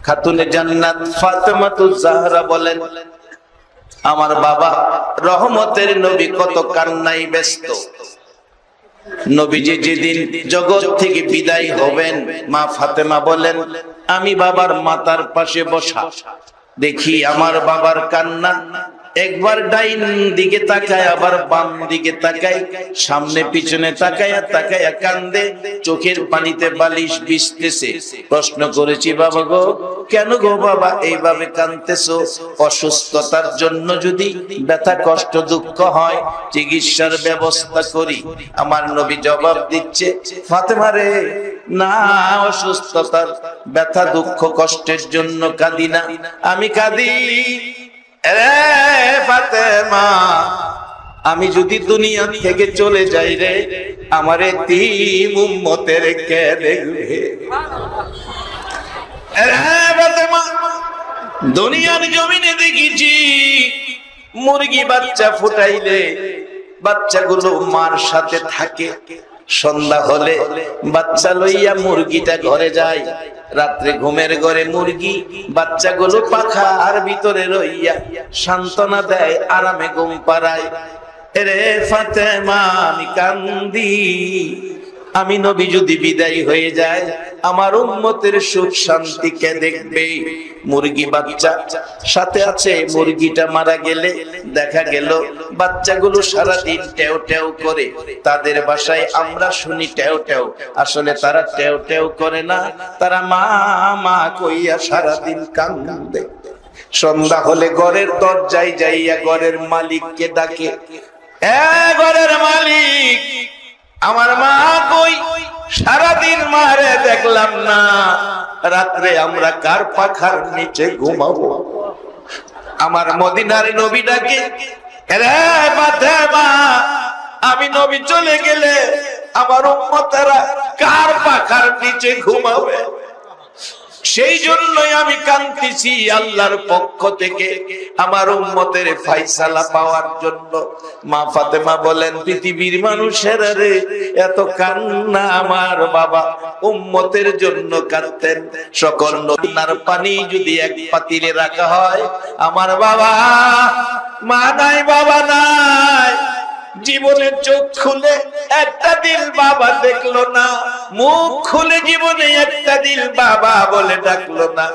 খাতুনে জান্নাত ফাতেমাতুজ জাহরা বলেন, আমার বাবা রহমতের নবী কত কান্নায় ব্যস্ত। নবীজি যেদিন জগৎ থেকে বিদায় হবেন, মা ফাতেমা বলেন, আমি বাবার মাথার পাশে বসা দেখি আমার বাবার কান্না। একবার ডাইন দিকে তাকায়, আবার বাম দিকে তাকায়, সামনে পিছনে তাকায়া তাকায়া কান্দে, চোখের পানিতে বালিশ ভিজতেছে। প্রশ্ন করেছি, বাবা গো কেন গো বাবা এইভাবে কাঁদতেছো? অসুস্থতার জন্য যদি ব্যথা কষ্ট দুঃখ হয় চিকিৎসার ব্যবস্থা করি। আমার নবী জবাব দিচ্ছে, ফাতেমা রে না, অসুস্থতার ব্যথা দুঃখ কষ্টের জন্য কাঁদি না, আমি কাঁদি ফাতেমা, আমি যদি দুনিয়া থেকে চলে যাই রে, আমার এতিম উম্মতের কে দেখবে? ফাতেমা, দুনিয়ার জমিনে দেখেছি মুরগি বাচ্চা ফুটাইলে বাচ্চাগুলো মার সাথে থাকে, সন্ধ্যা হলে বাচ্চা লইয়া মুরগিটা ঘরে যায়, রাত্রে ঘুমের ঘরে মুরগি বাচ্চাগুলো পাখার ভিতরে রইয়া সান্ত্বনা দেয়, আরামে ঘুম পাড়ায়। রে ফাতেমা, আমি কান্দি, আমি নবী যদি বিদায় হয়ে যায় আমার উম্মতের সুখ শান্তি কে দেখবে? মুরগি বাচ্চা সাথে আছে, মুরগিটা মারা গেলে দেখা গেল বাচ্চাগুলো সারাদিন টেও টেও করে। তাদের বাসায় আমরা শুনি টেও টেও, আসলে তারা টেও টেও করে না, তারা মা মা কইয়া সারাদিন কান্দে। সন্ধ্যা হলে ঘরের দরজায় যাইয়া ঘরের মালিককে ডাকে, ঘরের মালিক, আমার মা কই? সারাদিন মারে দেখলাম না, রাত্রে আমরা কার পাখার নিচে ঘুমাবো? আমার মদিনার নবী ডাকে, রে ফাতেমা, আমি নবী চলে গেলে আমার উম্মতেরা কার পাখার নিচে ঘুমাবে? সেই জন্যই আমি কাঁদতেছি আল্লাহর পক্ষ থেকে আমার উম্মতের ফায়সালা পাওয়ার জন্য। মা ফাতেমা বলেন, পৃথিবীর মানুষেরা রে, এত কান্না আমার বাবা উম্মতের জন্য কাঁদতেন। সকল নদীর পানি যদি এক পাতিলে রাখা হয়, আমার বাবা, মা নাই বাবা নাই, জীবনে চোখ খুলে একটা দিল বাবা দেখলো না, মুখ খুলে জীবনে একটা দিল বাবা বলে ডাকলো না।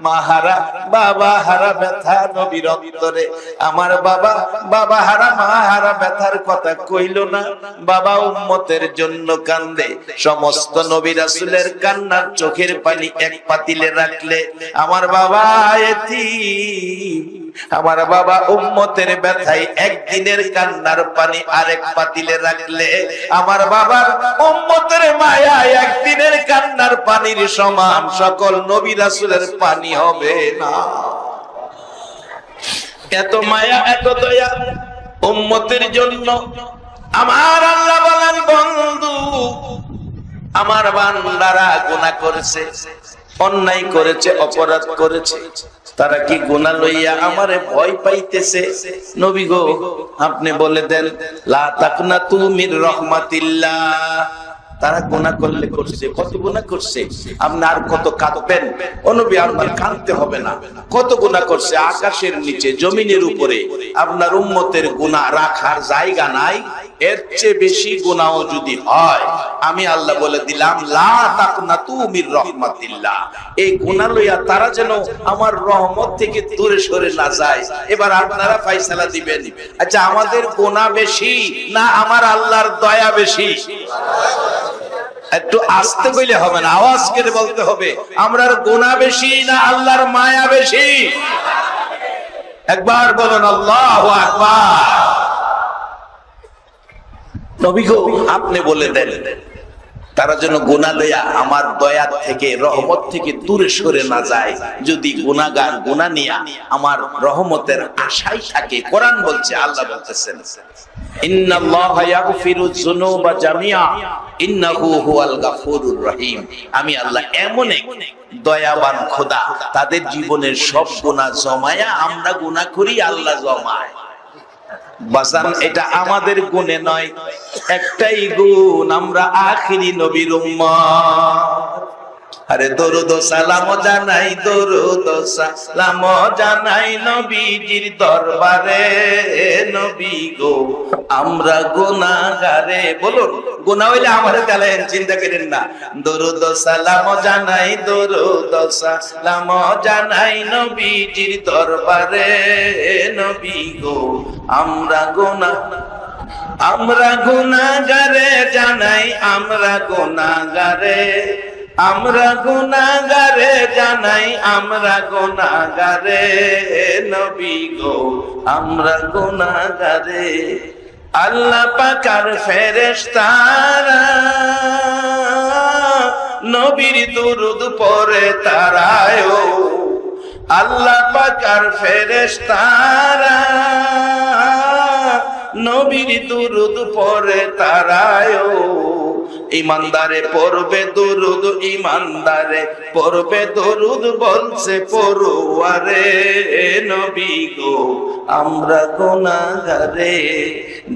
মাহারা বাবা হারা ব্যথা নবীর অন্তরে, আমার বাবা বাবা হারা মা হারা ব্যথার কথা কইলো না। বাবা উম্মতের জন্য কান্দে। সমস্ত নবী রাসূলের কান্নার চোখের পানি এক পাতিলে রাখলে আমার বাবা এতিম, আমার বাবা উম্মতের ব্যথায় একদিনের কান্নার পানি আরেক পাতিলে রাখলে আমার বাবার উম্মতের মায়া একদিনের কান্নার পানির সমান সকল নবী রাসূলের পানি হবে না। এত মায়া এত দয়া উম্মতের জন্য। আমার আল্লাহ বলেন, বন্ধু আমার বান্দারা গুনাহ করেছে, অন্যায় করেছে, অপরাধ করেছে, তারা কি গুনাহ লইয়া আমারে ভয় পাইতেছে? নবী গো আপনি বলে দেন, লা তাকনাতু মির রাহমাতিল্লাহ। তারা গুনাহ করলে করছে, কত গুনাহ করছে, আপনি আর কত কাঁদবেন? ও নবী, আপনার কাঁদতে হবে না। কত গুনাহ করছে, আকাশের নিচে জমিনের উপরে আপনার উম্মতের গুনাহ রাখার জায়গা নাই। এর চেয়ে বেশি গুনাহ যদি হয়, আমি আল্লাহ বলে দিলাম, লা তাকনাতু মির রাহমাতিল্লাহ। এই গুনাহ লইয়া তারা যেন আমার রহমত থেকে দূরে সরে না যায়। এবার আপনারা ফয়সালা দিবেন, আচ্ছা আমাদের গুনাহ বেশি না আমার আল্লাহর দয়া বেশি? একটু আস্তে কইলে হবে না, আওয়াজ করে বলতে হবে, আমরার গুনাহ বেশি না আল্লাহর মায়া বেশি? একবার বলুন আল্লাহু আকবার। নবী গো আপনি বলে দেন, তারা যেন গুনাহ লইয়া আমার দয়া থেকে রহমত থেকে দূরে সরে না যায়। যদি গুনাহগার গুনাহ নিয়া আমার রহমতের আশায় থাকে। কোরআন বলছে, আল্লাহ বলতেছেন, ইন্নাল্লাহা ইয়াগফিরু যুনুবা জামিআ ইন্নাহু হুয়াল গাফুরুর রহিম। আমি আল্লাহ এমন এক দয়াবান খোদা, তাদের জীবনের সব গুনাহ জমায়া আমরা গুনাহ করি, আল্লাহ জমায়। বাজান এটা আমাদের গুণে নয়, একটাই গুণ, আমরা আখিরি নবীর উম্মত। আরে দরুদ সালাম জানাই, দরুদ সালাম জানাই নবীজির দরবারে। নবী গো আমরা গুনাহগারে, বলুন গুনাহ হইলে আমারে গালেন, চিন্তা করেন না। দরুদ সালাম জানাই, দরুদ সালাম জানাই নবীজির দরবারে। নবী গো আমরা গুনাহগারে জানাই, আমরা গুনাহগারে, আমরা গুনাহগারে জানাই, আমরা গুনাহগারে। নবী গো আমরা গুনাহগারে। আল্লাহ পাকের ফেরেশতারা নবীর দুরূদ পড়ে তারায়, আল্লাহ পাকের ফেরেশতারা নবীর দুরূদ পড়ে তারায়। ইমানদারে পড়বে দুরূদ, ইমানদারে পড়বে দুরূদ, বলছে পড়ুয়ারে। নবী গো আমরা গুনাহগারে,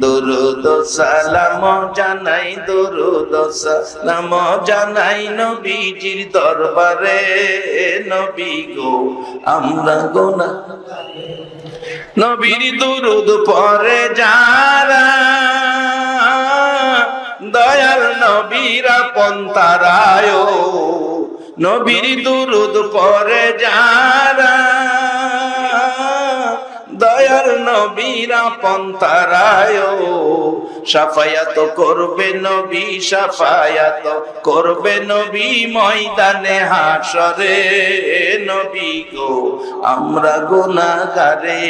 দুরূদ সালাম জানাই, দুরূদ সালাম জানাই নবীজির দরবারে। নবী গো আমরা গুনাহগারে। নবীর দুরূদ পড়ে যারা দয়াল নবীর আপন তারায়। নবীর দুরূদ পড়ে যারা দয়াল নবীর আপন তারায়। শাফায়াত করবে নবী, শাফায়াত করবে নবী ময়দানে হাশরে। নবী গো আমরা গুনাহগারে,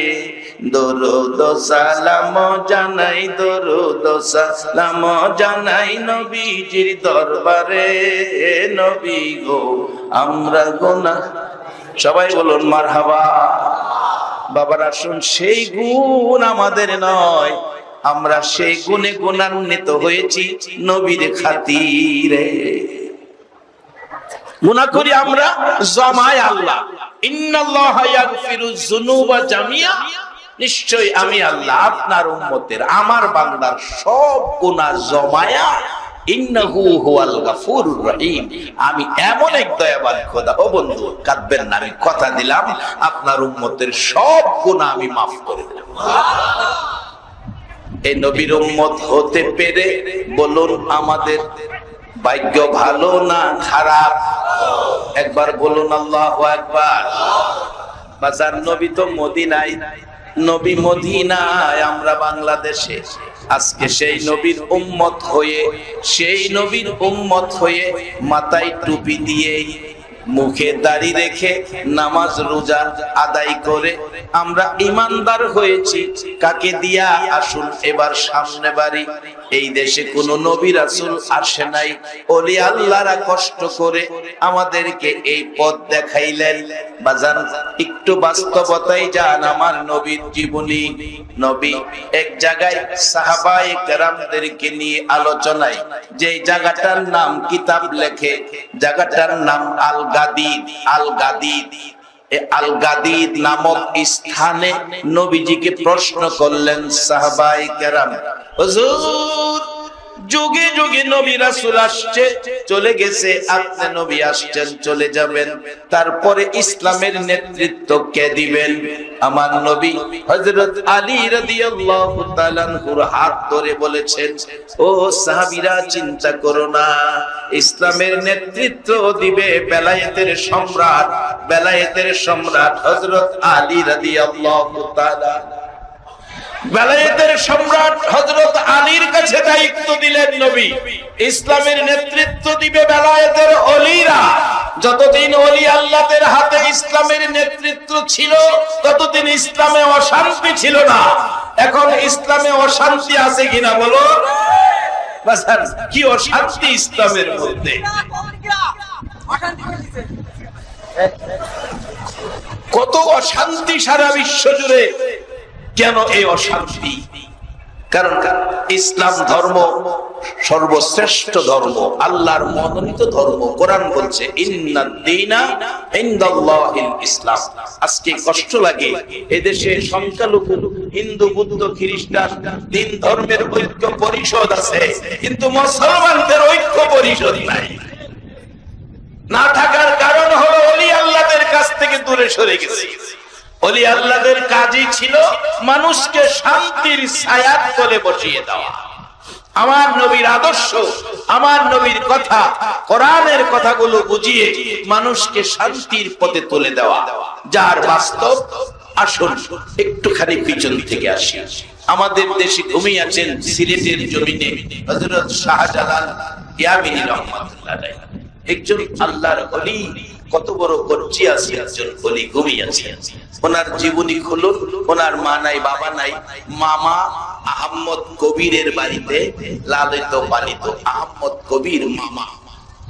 দরুদ সালাম জানাই, দরুদ সালাম জানাই নবীজির দরবারে। নবী গো আমরা গুনাহগারে। সবাই বলুন মারহাবা। বাবারা শুন, সেই গুণ আমাদের নয়, আমরা সেই গুণে গুণান্বিত হয়েছি নবীর খাতিরে। গুনাহ করি আমরা জমায় আল্লাহ, ইন্নাল্লাহা ইয়াগফিরুয যুনুবা জামিআ, নিশ্চয় আমি আল্লাহ আপনার উম্মতের, আমার বান্দার সব গুনাহ জমায়া, ইন্নাহু হুয়াল গাফুরুর রহিম, আমি এমন এক দয়াবান খোদা। ও বন্ধু কাঁদবেন না, আমি কথা দিলাম আপনার উম্মতের সব গুনাহ আমি মাফ করে দেব। এই নবীর উম্মত হতে পেরে বলুন আমাদের ভাগ্য ভালো না খারাপ? একবার বলুন আল্লাহু আকবার। বাজার নবী তো মদিনায়, নবী মদিনায়, আমরা বাংলাদেশে। আজকে সেই নবীর উম্মত হয়ে, সেই নবীর উম্মত হয়ে মাথায় টুপি দিয়ে, মুখে দাড়ি রেখে, নামাজ রোজা আদায় করে আমরা ইমানদার হয়েছি। কাকে দিয়া? আসুন এবার সামনে বাড়ি। এই দেশে কোন নবী রাসূল আসে নাই, ওলি আল্লাহরা কষ্ট করে আমাদেরকে এই পথ দেখাইলেন। বাজান একটু বাস্তবতায় যান, আমার নবীর জীবনী। নবী এক জায়গায় সাহাবায়ে কেরামদেরকে নিয়ে আলোচনায়, যে জায়গাটার নাম কিতাব লেখে, জায়গাটার নাম আল গাদিদ। আল গাদিদ, আল গাদিদ নামক স্থানে নবীজিকে প্রশ্ন করলেন সাহাবায়ে কেরাম, হুজুর যুগে যুগে নবী রাসূল আসছে চলে গেছে, আপনি নবী আসছেন চলে যাবেন, তারপরে ইসলামের নেতৃত্ব কে দিবেন? আমার নবী হযরত আলী রাদিয়াল্লাহু তাআলা আনহুর হাত ধরে বলেছেন, ও সাহাবীরা চিন্তা করো না, ইসলামের নেতৃত্ব দিবে বেলায়েতের সম্রাট, বেলায়েতের সম্রাট হযরত আলী রাদিয়াল্লাহু তাআলা। বেলায়েতের সম্রাট হযরত আলীর কাছে দায়িত্ব দিলেন নবী, ইসলামের নেতৃত্ব দিবে বেলায়েতের ওলিরা। যতদিন ওলি আল্লাহদের হাতে ইসলামের নেতৃত্ব ছিল, ততদিন ইসলামে অশান্তি ছিল না। এখন ইসলামে অশান্তি আছে কিনা বলো? বাজার কি অশান্তি ইসলামের মধ্যে! কত অশান্তি সারা বিশ্ব জুড়ে। কেন এই অশান্তি? কারণ ইসলাম ধর্ম সর্বশ্রেষ্ঠ ধর্ম, আল্লাহর মনোনীত ধর্ম। কোরআন বলছে ইন্নাদ দীনা ইনদাল্লাহিল ইসলাম। আজকে কষ্ট লাগে, এদেশে সংখ্যালঘু হিন্দু, বৌদ্ধ, খ্রিস্টান তিন ধর্মের ঐক্য পরিষদ আছে, কিন্তু মুসলমানদের ঐক্য পরিষদ নাই। না থাকার কারণ হলো ওলি আল্লাহদের কাছ থেকে দূরে সরে গেছে। ওলি আল্লাহদের কাজই ছিল মানুষকে শান্তির ছায়ার তলে বসিয়ে দেওয়া। আমার নবীর আদর্শ, আমার নবীর কথা, কোরআনের কথাগুলো বুঝিয়ে মানুষকে শান্তির পথে তুলে দেওয়া, যার বাস্তব। আসুন একটুখানি পিছন থেকে আসি। আমাদের দেশে ঘুমিয়ে আছেন সিলেটের জমিনে হযরত শাহজালাল ইয়ামিনী রহমাতুল্লাহ আলাইহি, একজন আল্লাহর ওলি। কত বড় গর্জিয়াস একজন ওলি ঘুমিয়ে আছেন। ওনার জীবনী খুলুন। ওনার মা নাই, বাবা নাই, মামা আহমদ কবিরের বাড়িতে লালিত পালিত। আহমদ কবির মামা,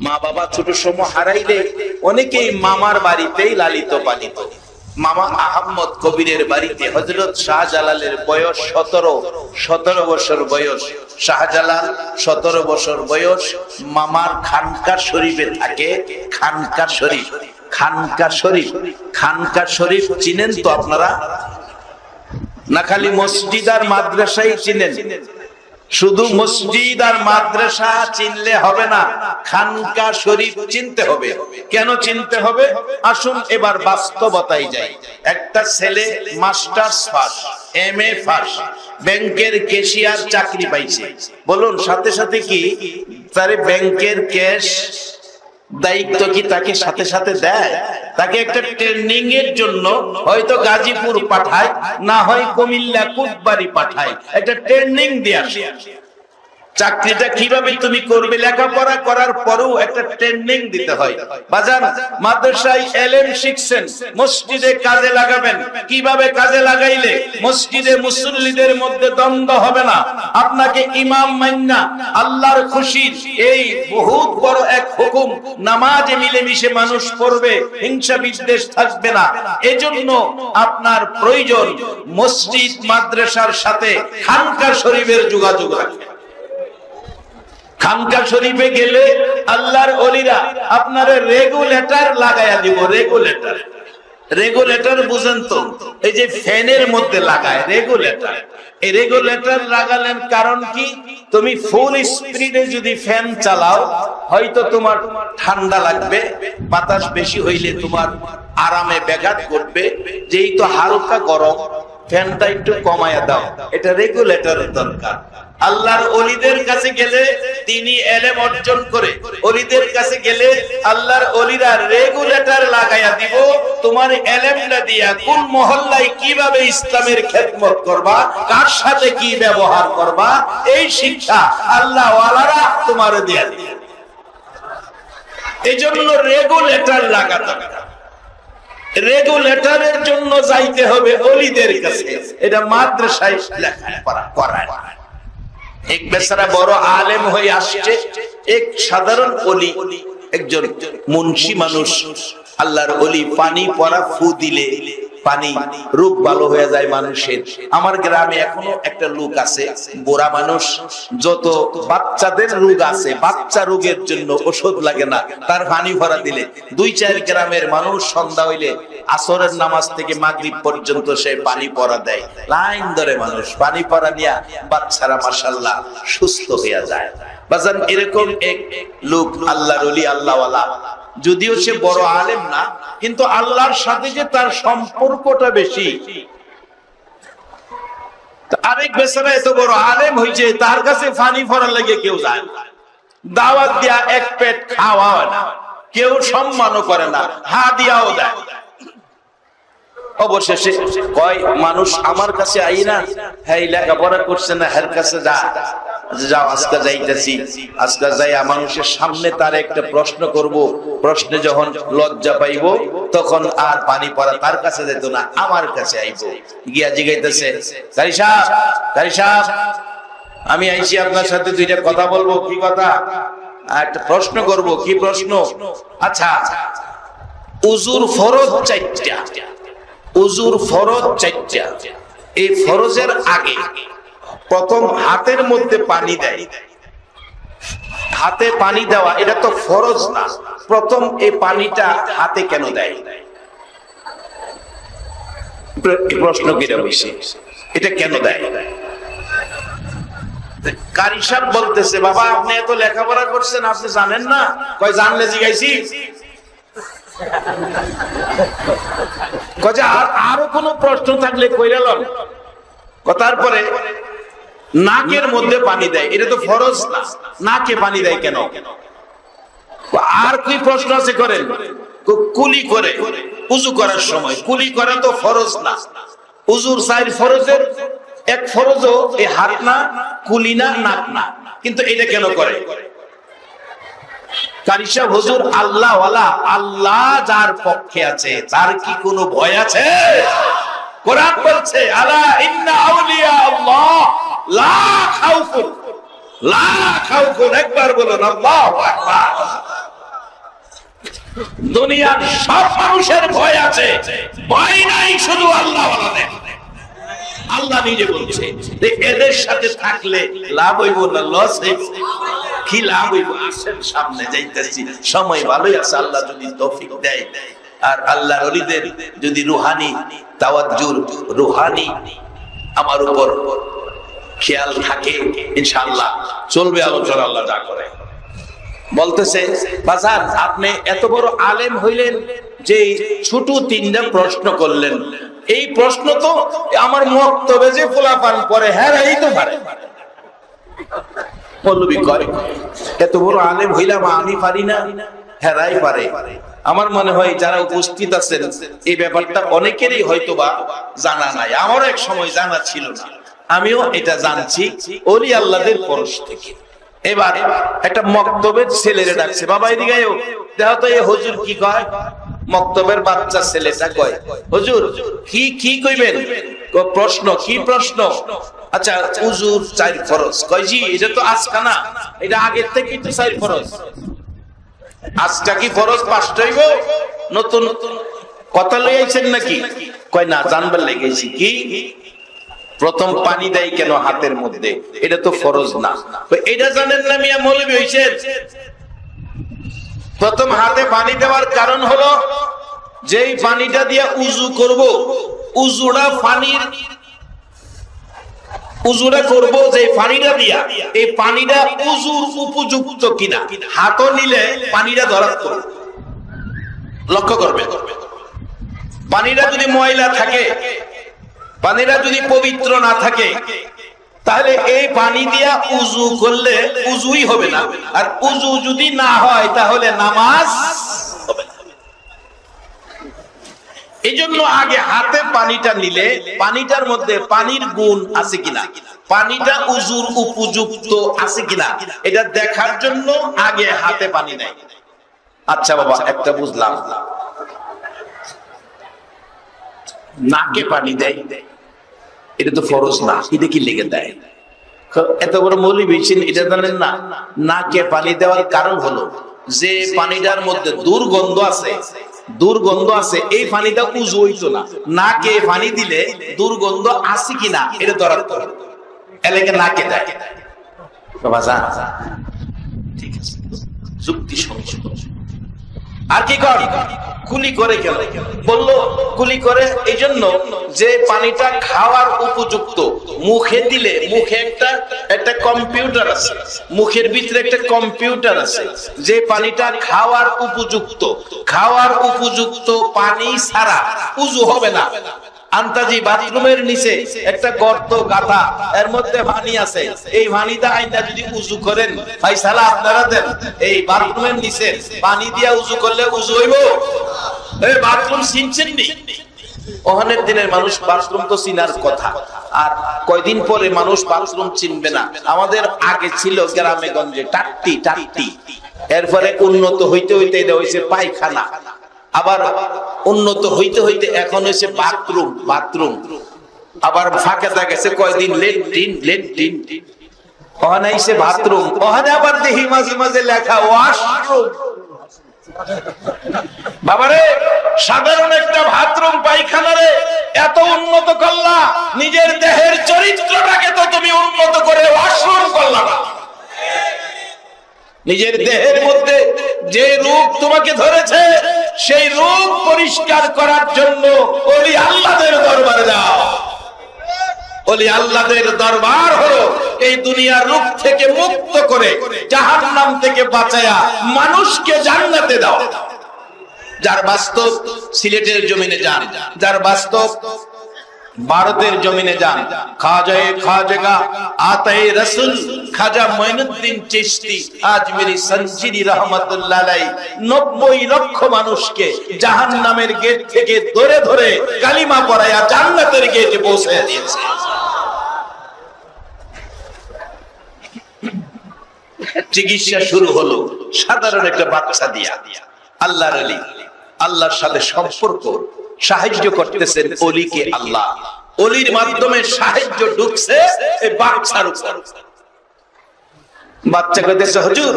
মা বাবা ছোট সময় হারাইলে অনেকেই মামার বাড়িতেই লালিত পালিত। মামা আহমদ কবিরের বাড়িতে হযরত শাহজালালের বয়স 17 বছর বয়স। শাহজালাল 17 বছর বয়স। মামার খানকা শরীফে থাকে। খানকা শরীফ, খানকা শরীফ, খানকা শরীফ চিনেন তো আপনারা? না খালি মসজিদ আর মাদ্রাসাই চিনেন? শুধু মসজিদ আর মাদ্রাসা চিনলে হবে না, খানকা শরীফ চিনতে হবে। কেন চিনতে হবে? আসুন এবার বাস্তবতায় যাই। একটা ছেলে মাস্টার্স পাস, MA পাস, ব্যাংকের ক্যাশিয়ার চাকরি পাইছে। বলুন সাথে সাথে কি তারে ব্যাংকের ক্যাশ দায়িত্ব কি তাকে সাথে সাথে দেয়? তাকে একটা ট্রেনিং এর জন্য হয়তো গাজীপুর পাঠায়, না হয় কুমিল্লা কুটবাড়ি পাঠায়, একটা ট্রেনিং দিয়ে আসে। চাকরিটা কিভাবে তুমি করবে, লেখাপড়া করার পরেও একটা ট্রেনিং দিতে হয়। বাজান মাদ্রাসায় এলেম শিখছেন, মসজিদে কাজে লাগাবেন। কিভাবে কাজে লাগাইলে মসজিদে মুসল্লিদের মধ্যে দ্বন্দ্ব হবে না, আপনাকে ইমাম মান্না আল্লাহর খুশির এই বহুত বড় এক হুকুম, নামাজে মিলেমিশে মানুষ পড়বে, হিংসা বিদ্বেষ থাকবে না। এজন্য আপনার প্রয়োজন মসজিদ মাদ্রাসার সাথে খানকা শরীফের যোগাযোগ রাখা। খানকা শরীফে গেলে আল্লাহর ওলিরা আপনার রেগুলেটর লাগায়া দিব। রেগুলেটর, রেগুলেটর বুঝেন তো? এই যে ফ্যানের মধ্যে লাগায় রেগুলেটর। এই রেগুলেটর লাগালেন কারণ কি? তুমি ফুল স্পিডে যদি ফ্যান চালাও হয়তো তোমার ঠান্ডা লাগবে, বাতাস বেশি হইলে তোমার আরামে ব্যাঘাত ঘটবে। যেই তো হালকা গরম, ফ্যানটা একটু কমায়া দাও। এটা রেগুলেটরের দরকার। আল্লাহর ওলিদের কাছে গেলে তিনি এলেম অর্জন করে, ওলিদের কাছে গেলে আল্লাহর ওলিরা রেগুলেটর লাগায়া দিব। তোমার এলেমটা দিয়া কোন মহল্লায় কিভাবে ইসলামের খেদমত করবা, কার সাথে কি ব্যবহার করবা, এই শিক্ষা আল্লাহ ওয়ালারা তোমার দিয়া দিবে। এই জন্য রেগুলেটর লাগাতে হবে। রেগুলেটরের জন্য যাইতে হবে ওলিদের কাছে। এটা মাদ্রাসায় লেখাপড়া করায়। এক বেচারা বড় আলেম হয়ে আসছে, এক সাধারণ ওলি, একজন মুন্সি মানুষ, আল্লাহর ওলি। পানি পড়া ফু দিলে পানি রোগ ভালো হয়ে যায় মানুষের। আমার গ্রামে এখনো একটা লোক আছে, বুড়া মানুষ, যত বাচ্চাদের রোগ আছে, বাচ্চা রোগের জন্য ওষুধ লাগে না, তার পানি ভরা দিলে 2-4 গ্রামের মানুষ সন্ধ্যা হইলে আসরের নামাজ থেকে মাগরিব পর্যন্ত সে পানি পড়া দেয়। লাইন ধরে মানুষ পানি পড়া নিয়ে বাচ্চারা মাশাআল্লাহ সুস্থ হয়ে যায়। বাজান এরকম এক লোক আল্লাহর ওলি, আল্লাহওয়ালা, যদিও সে বড় আলেম না, কিন্তু আল্লাহর সাথে যে তার সম্পর্কটা বেশি। আরেক বেচারা এত বড় আলেম হয়েছে, তার কাছে পানি পড়ার লাগে কেউ যায় না, দাওয়াত দিয়া এক পেট খাওয়া হয় না, কেউ সম্মানও করে না, হা দিয়াও দেয়। অবশেষে কয় মানুষ আমার কাছে আই না, হ্যাঁ লেখাপড়া করছে না, হের কাছে যাও, আজকে যাইতেছি। আজকে যাই মানুষের সামনে তার একটা প্রশ্ন করব, প্রশ্নে যখন লজ্জা পাইব তখন আর পানি পড়া তার কাছে যেত না, আমার কাছে আইব। গিয়া জিগাইতেছে, কারি সাহেব, কারি সাহেব, আমি আইছি আপনার সাথে দুইটা কথা বলবো। কি কথা? একটা প্রশ্ন করব। কি প্রশ্ন? আচ্ছা, উজুর ফরজ 4টা, উজুর ফরজ 4টা। এই ফরজের আগে প্রথম হাতের মধ্যে পানি দেয়, হাতে পানি দেওয়া এটা তো ফরজ না, প্রথম এই পানিটা হাতে কেন দেয়? প্রশ্ন কিরা হইছে, এটা কেন দেয়? কারি সাহেব বলতেছে, বাবা আপনি এত লেখাপড়া করছেন, আপনি জানেন না? কয় জানলে জিগাইছি। আরো কোন প্রশ্ন থাকলে কইরালন। তারপরে নাকের মধ্যে পানি দেয়, এটা তো ফরজ না, নাকে পানি দেয় কেন? আর কি প্রশ্ন আছে করেন? কুলি করে উযু করার সময়, কুলি করা তো ফরজ না। উযুর 4 ফরজের এক ফরজও এই হাত না, কুলি না, নাক না, কিন্তু এটা কেন করে? কারি সাহেব হুজুর আল্লাহ ওয়ালা, আল্লাহ যার পক্ষে আছে তার কি কোনো ভয় আছে? কোরআন বলছে আলা ইন্না আউলিয়া আল্লাহ লা খাউফুন, লা খাউফুন, একবার বলুন আল্লাহু আকবার। দুনিয়ার সব মানুষের ভয় আছে, ভয় নাই শুধু আল্লাহ ওয়ালাদের। আল্লাহ নিজে বলছে যে এদের সাথে থাকলে লাভ হইব না লস হইব? কি লাভ হইব? আসেন সামনে যাইতেছি, সময় ভালোই আছে, আল্লাহ যদি তৌফিক দেয়। আর আল্লাহর ওলিদের যদি রুহানি তাওয়াজ্জুর, রুহানি আমার উপর খেয়াল থাকে, ইনশাআল্লাহ চলবে আলোচনা আল্লাহ যা করে। বলতেছে বাজার আপনি এত বড় আলেম হইলেন যে ছোট 3টা প্রশ্ন করলেন, এই প্রশ্ন তো আমার মক্তবে যে পোলাপান পরে হেরাই তো পারে। মৌলবী কয় এত বড় আলেম হইলাম আমি পারি না, হেরাই পারে। আমার মনে হয় যারা উপস্থিত আছেন এই ব্যাপারটা অনেকেরই হয়তোবা জানা নাই, আমার এক সময় জানা ছিল না, আমিও এটা জানছি ওলি আল্লাহদের পরশ থেকে। এবার একটা মক্তবের ছেলেরে ডাকছে, বাবা এদিকে আয়ো, দেখো তো এই হুজুর কি কয়। মক্তবের বাচ্চা ছেলেটা কয় হুজুর কি কইবেন? প্রশ্ন কি প্রশ্ন? আচ্ছা উযুর 4 ফরজ। কয় জি এটা তো আজকা না, এটা আগের থেকেই তো 4 ফরজ। আজকা কি ফরজ 5টা হইব? নতুন কথা লই আইছেন নাকি? কয় না, জানবার লেগেছি। কি? প্রথম পানি দেয় কেন হাতের মধ্যে? এটা তো ফরজ না। এটা জানেন না মিয়া মৌলবী হইছেন? প্রথম হাতে পানি দেওয়ার কারণ হলো যেই পানিটা দিয়া উযু করব, উযুটা করব যে পানিটা দিয়া, এই পানিটা উযুর উপযুক্ত কিনা হাতও নিলে পানিটা ধরা পড়বে। লক্ষ্য করবে, পানিটা যদি ময়লা থাকে, পানিটা যদি পবিত্র না থাকে, তাহলে এই পানি দিয়া উযু করলে উযুই হবে না। আর উযু যদি না হয় তাহলে নামাজ হবে না। এজন্য আগে হাতে পানিটা নিলে পানিটার মধ্যে পানির গুণ আছে কিনা, পানিটা উযুর উপযুক্ত আছে কিনা, এটা দেখার জন্য আগে হাতে পানি নেয়। আচ্ছা বাবা একটা বুঝলাম, নাকে পানি দেয়, এটা তো ফরজ না, এটা কি লেগে দেয়? এত বড় মৌলবী ছিলেন, এটা জানেন না? নাকে পানি দেওয়ার কারণ হলো যে পানিটার মধ্যে দুর্গন্ধ আছে, দুর্গন্ধ আছে, এই পানিটা উযু হইতো না। নাকে পানি দিলে দুর্গন্ধ আছে কিনা এটা ধরার পড়ে, এলাকে নাকে দেয়। বাবা যা ঠিক আছে, যুক্তি সংযত। আর কি কর? কুলি করে কেন বললো? কুলি করে এই জন্য যে পানিটা খাওয়ার উপযুক্ত, মুখে দিলে, মুখে একটা কম্পিউটার আছে, মুখের ভিতরে একটা কম্পিউটার আছে, যে পানিটা খাওয়ার উপযুক্ত, খাওয়ার উপযুক্ত পানি ছাড়া উযু হবে না। আন্তাজি বাথরুমের নিচে একটা গর্ত গাঁথা, এর মধ্যে পানি আছে, এই পানিটা আইনা যদি উযু করেন, ফয়সালা আপনারা দেন, এই বাথরুমের নিচে পানি দিয়া উযু করলে উযু হইব? এই বাথরুম চিনছেন নি? ওখানের দিনের মানুষ বাথরুম তো চিনার কথা, আর কয়দিন পরে মানুষ বাথরুম চিনবে না। আমাদের আগে ছিল গ্রামে গঞ্জে টাট্টি, এরপরে উন্নত হইতে হইতে এটা হইছে পায়খানা, আবার উন্নত হইতে হইতে এখন হয়েছে বাথরুম, আবার ফাঁকে গেছে কয়দিন লেট্রিন, ওখানে এসে বাথরুম, ওখানে আবার দেখি মাঝে মাঝে লেখা ওয়াশরুম। বাবারে সাধারণ একটা বাথরুম পায়খানা রে এত উন্নত করলা, নিজের দেহের চরিত্রটাকে তো তুমি উন্নত করে ওয়াশরুম করলা না। নিজের দেহের মধ্যে যে রোগ তোমাকে ধরেছে সেই রোগ পরিষ্কার করার জন্য ওলি আল্লাহদের দরবারে যাও। ওলি আল্লাহদের দরবার হলো এই দুনিয়ার রোগ থেকে মুক্ত করে জাহান্নাম থেকে বাঁচায়া মানুষকে জান্নাতে দাও। যার বাস্তব সিলেটের জমিনে যান, যার বাস্তব ভারতের জমিনে যান, খাজা আতায়ে রাসূল খাজা মঈনুদ্দিন চিশতি আজমিরি সঞ্জিরি রাহমাতুল্লাহ আলাইহি 90 লক্ষ মানুষকে জাহান্নামের গেট থেকে ধরে ধরে কালিমা পড়ায়া জান্নাতের গেটে পৌঁছে দিয়েছে। চিকিৎসা শুরু হলো সাধারণ একটা বাচ্চা দিয়া। আল্লাহর ওলি, আল্লাহর সাথে সম্পর্ক, সাহায্য করতেছেন ওলিকে আল্লাহ, ওলির মাধ্যমে সাহায্য ঢুকছে এই বাচ্চার উপর। বাচ্চা কইতেছে হুজুর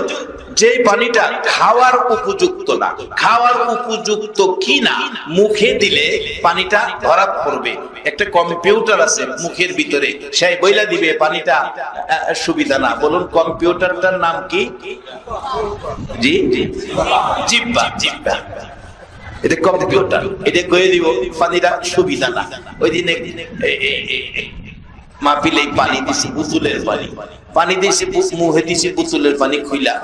যে পানিটা খাওয়ার উপযুক্ত না, খাওয়ার উপযুক্ত কি না মুখে দিলে পানিটা ধরা পড়বে, একটা কম্পিউটার আছে মুখের ভিতরে, সেই বইলা দিবে পানিটা সুবিধা না। বলুন কম্পিউটারটার নাম কি? জি জিহ্বা। জিহ্বা এটা কম্পিউটার, এটা কয়ে দিব পানিটা সুবিধা না। ওই দিনে মাপিলে পানি দিছি বুতুলের পানি, পানি দিয়েছে মুখে দিয়েছে বুতুলের পানি খুইলা,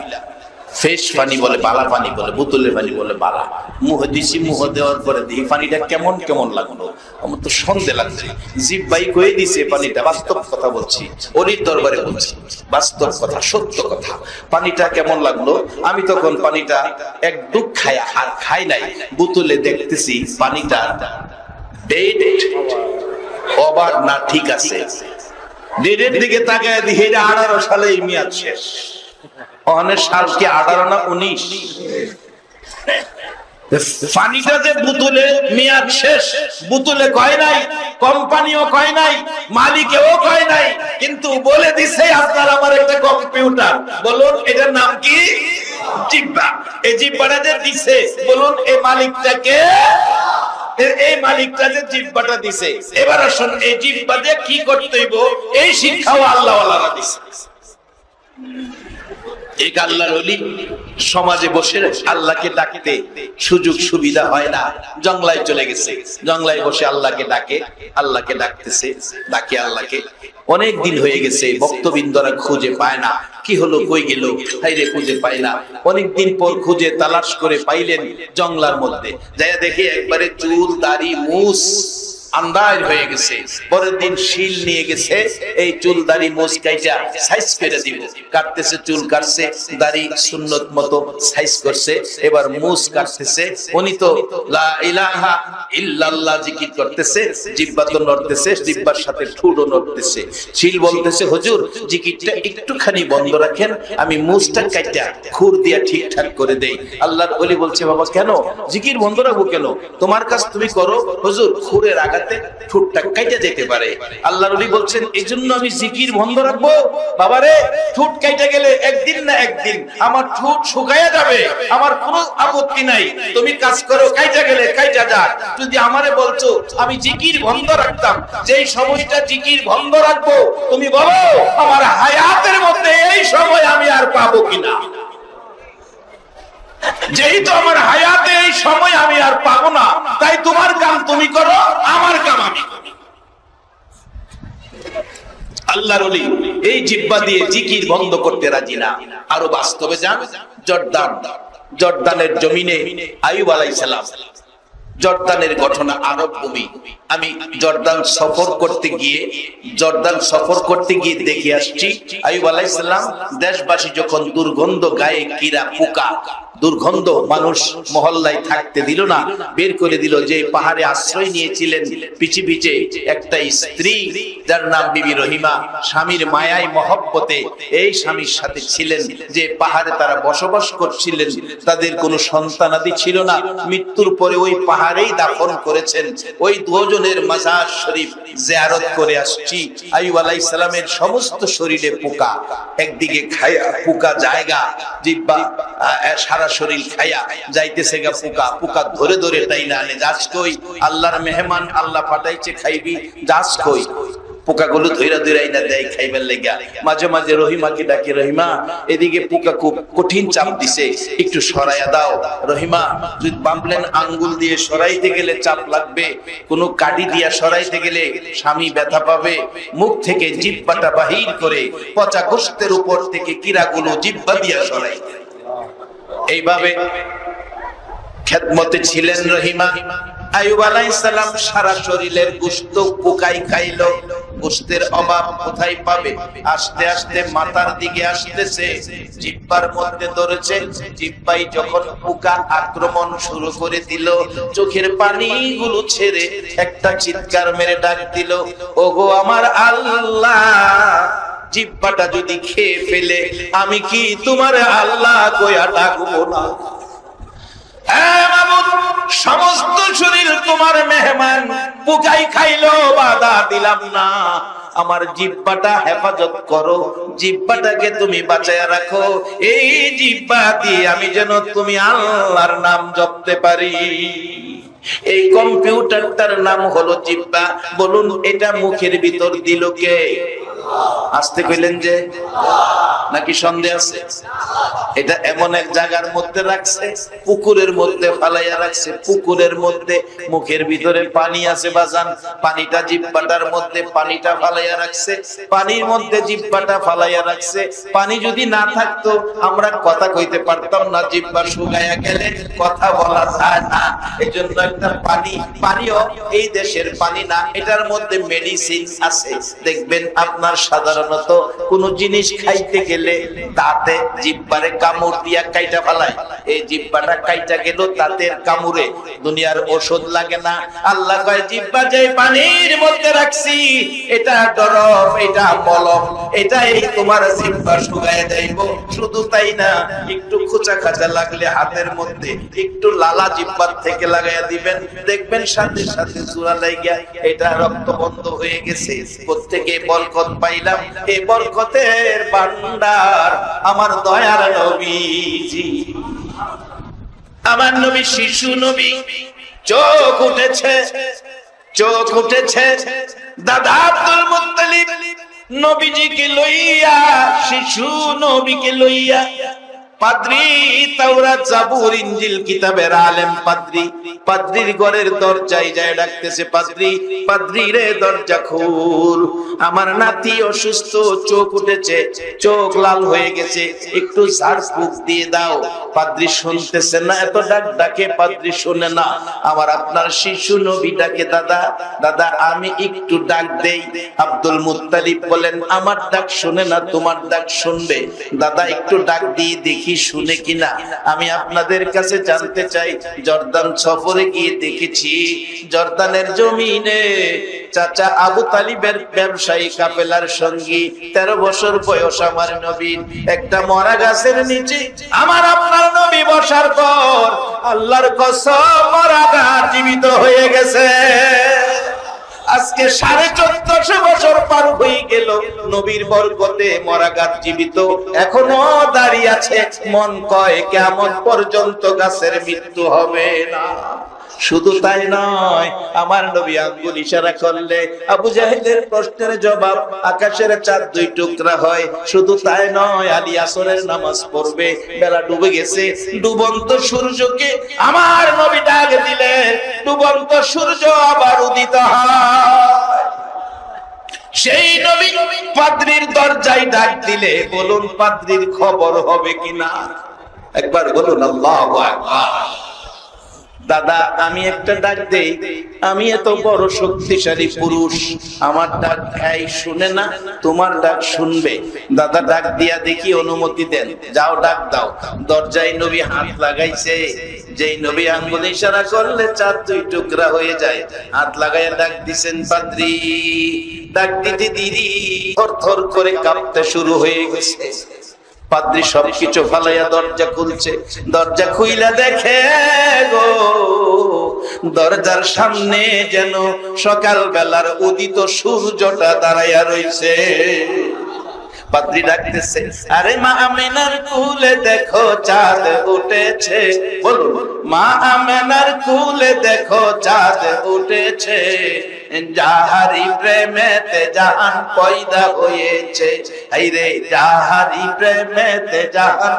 ফ্রেশ পানি বলে বালা পানি বলে, বুতুলের পানি বলে বালা। মুখে দিয়েছি, মুখে দেওয়ার পরে দেখি পানিটা কেমন কেমন লাগলো, আমার তো সন্দেহ লাগছে। জিহ্বাই কয়ে দিছে পানিটা, বাস্তব কথা বলছি, ওলির দরবারে বলছি বাস্তব কথা, সত্য কথা। পানিটা কেমন লাগলো, আমি তখন পানিটা এক ডুব খাই আর খাই নাই, বুতুলে দেখতেছি পানিটা ডেট ওভার না ঠিক আছে। ডেটের দিকে তাকায় দেখি 18 সালে মেয়াদ শেষ। ওখানে সাল কি 18 না 19? পানিটা যে বুতুলে মেয়াদ শেষ, বুতুলে কয় নাই, কোম্পানিও কয় নাই, মালিকেও কয় নাই, কিন্তু বলে দিছে আপনার আমার একটা কম্পিউটার। বলুন এটার নাম কি? জিহ্বা। এই জিহ্বাটা যে দিছে, বলুন এই মালিকটাকে, এই মালিকটা যে জিহ্বাটা দিছে, এবার আসুন এই জিহ্বা দিয়ে কি করতে হইব এই শিক্ষাও আল্লাহ ওয়ালারা দিছে। এক আল্লাহর ওলি সমাজে বসে আল্লাহকে ডাকতে সুযোগ সুবিধা হয় না, জঙ্গলায় চলে গেছে, জঙ্গলায় বসে আল্লাহকে ডাকে, আল্লাহকে ডাকতেছে, ডাকে আল্লাহকে। অনেক দিন হয়ে গেছে, ভক্তবৃন্দরা খুঁজে পায় না, কি হলো কই গেল, হাইরে খুঁজে পায় না। অনেকদিন পর খুঁজে তালাশ করে পাইলেন জঙ্গলার মধ্যে, যাইয়া দেখে একবারে চুল দাড়ি মুছ আন্দাজ হয়ে গেছে। পরের দিন শিল নিয়ে গেছে, এই চুল দাড়ি মুছ কাইটা সাইজ করে দিব। কাটতেছে, চুল কাটছে, দাড়ি সুন্নত মতো সাইজ করছে, এবার মুছ কাটতেছে। উনি তো লা ইলাহা ইল্লাল্লাহ জিকির করতেছে, জিহ্বা তো নড়তেছে, জিহ্বার সাথে ঠোঁটও নড়তেছে। শিল বলতেছে হুজুর জিকিরটা একটুখানি বন্ধ রাখেন, আমি মুছটা কাইটা খুর দিয়া ঠিকঠাক করে দেই। আল্লাহর ওলি বলছে বাবা কেন জিকির বন্ধ রাখবো কেন, তোমার কাজ তুমি করো। হুজুর খুরের আঘাতে ঠোঁটটা কাইটা যেতে পারে। আল্লাহর ওলি বলছেন এই জন্য আমি জিকির বন্ধ রাখবো। বাবারে ঠোঁট কাইটা গেলে একদিন না একদিন আমার ঠোঁট শুকায়া যাবে, আমার কোনো আপত্তি নাই, তুমি কাজ করো, কাইটা গেলে কাইটা যাক। যদি আমারে বলছো আমি জিকির বন্ধ রাখতাম, যেই সময়টা জিকির বন্ধ রাখবো তুমি বলো আমার হায়াতের মধ্যে এই সময় আমি আর পাবো কিনা। যেহেতু আমার হায়াতে এই সময় আমি আর পাবো না, তাই তোমার কাম তুমি করো, আমার কাম আমি করি। আল্লাহর ওলি এই জিহ্বা দিয়ে জিকির বন্ধ করতে রাজি না। আরো বাস্তবে যান, জর্দানের জমিনে আইয়ুব আলাইহিস সালাম, জর্দানের ঘটনা, আরব ভূমি। আমি জর্দান সফর করতে গিয়ে দেখে আসছি আইয়ুব আলাইহিস সালাম দেশবাসী যখন দুর্গন্ধ, গায়ে কিরা পোকা, দুর্গন্ধ, মানুষ মহল্লায় থাকতে দিল না, বের করে দিল। যে পাহাড়ে আশ্রয় নিয়েছিলেন পিছে পিছে একটা স্ত্রী যার নাম বিবি রহিমা, স্বামীর মায়ায় মহব্বতে এই স্বামীর সাথে ছিলেন, যে পাহাড়ে তারা বসবাস করছিলেন, তাদের কোনো সন্তানাদি ছিল না, মৃত্যুর পরে ওই পাহাড়েই দাফন করেছেন। ওই দুজনের মাজার শরীফ জিয়ারত করে আসছি। আইয়ুব আলাইহিস সালামের সমস্ত শরীরে পোকা, একদিকে খায়া পোকা জায়গা, জিহ্বা সারা শরীর খায়া যাইতেছে গা পোকা, পোকা ধরে ধরে তাই না আনে, যাস কই আল্লাহর মেহমান, আল্লাহ পাঠাইছে খাইবি, যাস কই। পোকাগুলো ধইরা ধইরাই না দেয় খাইবার লাগা। মাঝে মাঝে রহিমাকে ডাকে, রহিমা এদিকে পোকা খুব কঠিন চাপ দিছে, একটু সরাইয়া দাও। রহিমা যদি বামলেন আঙ্গুল দিয়ে সরাইতে গেলে চাপ লাগবে, কোনো কাঠি দিয়া সরাইতে গেলে স্বামী ব্যথা পাবে। মুখ থেকে জিহ্বাটা বাহির করে পচা গোশতের উপর থেকে কিরাগুলো জিহ্বা দিয়া সরাই। এইভাবে খেদমতে ছিলেন রহিমা। আইয়ুব আলাইহিস সালাম সারা শরীরের গোশত পোকাই খাইলো, গোশতের অভাব কোথায় পাবে? আস্তে আস্তে মাথার দিকে আসতেছে, জিহ্বার মধ্যে ধরেছে, জিহ্বাই যখন পোকা আক্রমণ শুরু করে দিল, চোখের পানিগুলো ছেড়ে একটা চিৎকার মেরে ডাক দিল, ওগো আমার আল্লাহ, জিহ্বাটা যদি খেয়ে ফেলে আমি কি তোমার আল্লাহ কইয়া ডাকবো না? সমস্ত শরীর তোমার মেহমান, পোকাই খাইলো, বাধা দিলাম না, আমার জিহ্বাটা হেফাজত করো, জিহ্বাটাকে তুমি বাঁচায়া রাখো, এই জিহ্বা দিয়ে আমি যেন তুমি আল্লাহর নাম জপতে পারি। এই কম্পিউটারটার নাম হলো জিহ্বা। বলুন এটা মুখের ভিতর দিল কে? আসতে কইলেন যে, নাকি সন্দেহ আছে? এটা এমন এক জায়গার মধ্যে রাখছে, পুকুরের মধ্যে ফালাইয়া রাখছে, পুকুরের মধ্যে মুখের ভিতরে পানি আছে বাজান, পানিটা জিহ্বাটার মধ্যে, পানিটা ফালাইয়া রাখছে, পানির মধ্যে জিহ্বাটা ফালাইয়া রাখছে। পানি যদি না থাকতো আমরা কথা কইতে পারতাম না, জিহ্বা শুকায়া গেলে কথা বলা যায় না। এজন্য একটা পানি, পানিও এই দেশের পানি না, এটার মধ্যে মেডিসিন আছে। দেখবেন আপনার সাধারণত কোন জিনিস খাইতে গেলে দাঁতে জিহ্বারে কামড় দিয়া কাইটা ফেলায়, এই জিহ্বাটা কাইটা গেল দাঁতের কামড়ে, দুনিয়ার ওষুধ লাগে না। আল্লাহ কয় জিহ্বা যে পানির মধ্যে রাখছি এটা ডরব, এটা মলম, এটাই তোমার জিহ্বা শুকায় যাইব। শুধু তাই না, একটু খোঁচা খাঁচা লাগলে হাতের মধ্যে একটু লালা জিহ্বার থেকে লাগাইয়া দিবেন, দেখবেন সাথে সাথে জোড়া লাগিয়া এটা রক্ত বন্ধ হয়ে গেছে। প্রত্যেকে বরকত পাইলাম, এই বরকতের ভান্ডার আমার দয়ার নবীজি, আমার নবী শিশু নবী। চোখ উঠেছে, চোখ উঠেছে, দাদা আব্দুল মুত্তালিব নবীজিকে লইয়া, শিশু নবীকে লইয়া, পাদ্রী তাওরাত জাবুর ইনজিল কিতাবের আলেম পাদ্রী, পাদ্রীর ঘরের দরজায় যায় ডাকতেছে, পাদ্রী, পাদ্রী রে দরজা খুল, আমার নাতি অসুস্থ, চোখ উঠেছে, চোখ লাল হয়ে গেছে, একটু ঝাড়ফুঁক দিয়ে দাও। পাদ্রী শুনতেছে না, এত ডাক ডাকে পাদ্রী শুনে না। আমার আপনার শিশু নবী ডাকে, দাদা, দাদা আমি একটু ডাক দেই। আব্দুল মুত্তালিব বলেন আমার ডাক শুনে না, তোমার ডাক শুনবে। দাদা একটু ডাক দিয়ে দেখি শুনে কিনা। আমি আপনাদের কাছে জানতে চাই, জর্দান সফরে গিয়ে দেখেছি, জর্দানের জমিনে চাচা আবু তালিবের ব্যবসায়ী কাফেলার সঙ্গী 13 বছর বয়স আমার নবীর, একটা মরা গাছের নিচে আমার আপনার নবী বসার পর আল্লাহর কসম মরা গাছ জীবিত হয়ে গেছে। আজকে 1450 বছর পার হয়ে গেল, নবীর বরকতে মরা গাছ জীবিত এখনো দাঁড়িয়ে আছে। মন কয় কিয়ামত পর্যন্ত গাছের মৃত্যু হবে না। শুধু তাই নয়, আমার নবী আঙ্গুল ইশারা করলে আবু জাহেলের প্রশ্নের জবাব, আকাশের চাঁদ 2 টুকরা হয়। শুধু তাই নয়, আলী আসরের নামাজ পড়বে, বেলা ডুবে গেছে, ডুবন্ত সূর্যকে আমার নবী ডাক দিলে ডুবন্ত সূর্য আবার উদিত হয়। সেই নবী পাদ্রীর দরজায় ডাক দিলে বলুন পাদ্রীর খবর হবে কিনা? একবার বলুন আল্লাহু আকবার। দাদা আমি একটা ডাক দেই, আমি এত বড় শক্তিশালী পুরুষ, আমার ডাক ভাই শুনে না, তোমার ডাক শুনবে। দাদা ডাক দিয়া দেখি, অনুমতি দেন, যাও ডাক দাও। দরজায় নবী হাত লাগাইছে, যেই নবী আঙ্গুল ইশারা করলে চাঁদ 2 টুকরা হয়ে যায়। হাত লাগাইয়া ডাক দিছেন পাদ্রী, ডাক দিতে দিদি থর থর করে কাঁপতে শুরু হয়ে গেছে। পাদ্রী সবকিছু ফালাইয়া দরজা খুলছে, দরজা খুইলা দেখে গো দরজার সামনে যেন সকাল বেলার উদিত সূর্যটা দাঁড়াইয়া রইছে। পাদ্রী ডাকতেছে, আরে মা আমিনার কুলে দেখো চাঁদ উঠেছে, বলুন মা আমিনার কুলে দেখো চাঁদ উঠেছে, যাহারি প্রেমেতে জাহান পয়দা হয়েছে, হায়রে যাহারি প্রেমেতে জাহান।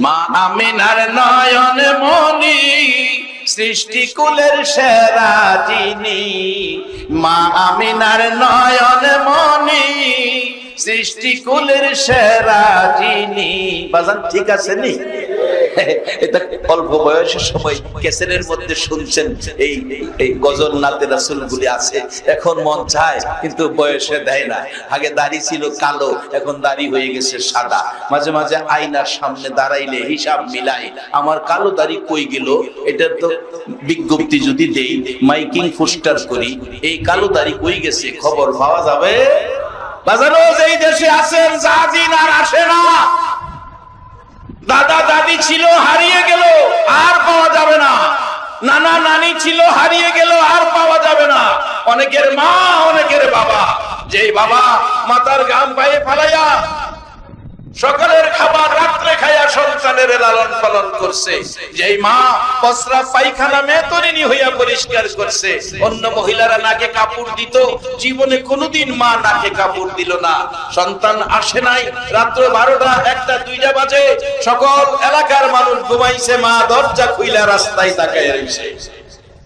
মা আমিনার নয়ন মনি সৃষ্টি কুলের সেরা যিনি, মা আমিনার নয়ন মনি সৃষ্টি কুলের সেরা যিনি। বাজান ঠিক আছে নি? এটা অল্প বয়সের সময় ক্যাসেটের মধ্যে শুনছেন এই এই গজল নাতে রাসূলগুলি আছে, এখন মন চায় কিন্তু বয়সে দেয় না। আগে দাড়ি ছিল কালো, এখন দাড়ি হয়ে গেছে সাদা। মাঝে মাঝে আয়নার সামনে দাঁড়াইলে হিসাব মিলাই আমার কালো দাড়ি কই গেল, এটা তো বিজ্ঞপ্তি যদি দেই, মাইকিং পোস্টার করি, এই কালো দাড়ি কই গেছে খবর পাওয়া যাবে। বাজারও যেই দেশে আছেন জাদিন আর আসে না, দাদা দাদি ছিল হারিয়ে গেল আর পাওয়া যাবে না, নানা নানি ছিল হারিয়ে গেল আর পাওয়া যাবে না। অনেকের মা অনেকের বাবা, যে বাবা মাতার গাম পায়ে ফালাইয়া সকালের খাবার রাত্রে খাইয়া সন্তানের লালন পালন করছে, যেই মা প্রস্রাব পায়খানা মেতরিনী হইয়া পরিষ্কার করছে, অন্য মহিলারা নাকে কাপড় দিত, জীবনে কোনোদিন মা নাকে কাপড় দিল না। সন্তান আসে নাই, রাত্র 12টা 1টা 2টা বাজে, সকল এলাকার মানুষ ঘুমাইছে, মা দরজা খুইলা রাস্তায় তাকায় রইছে।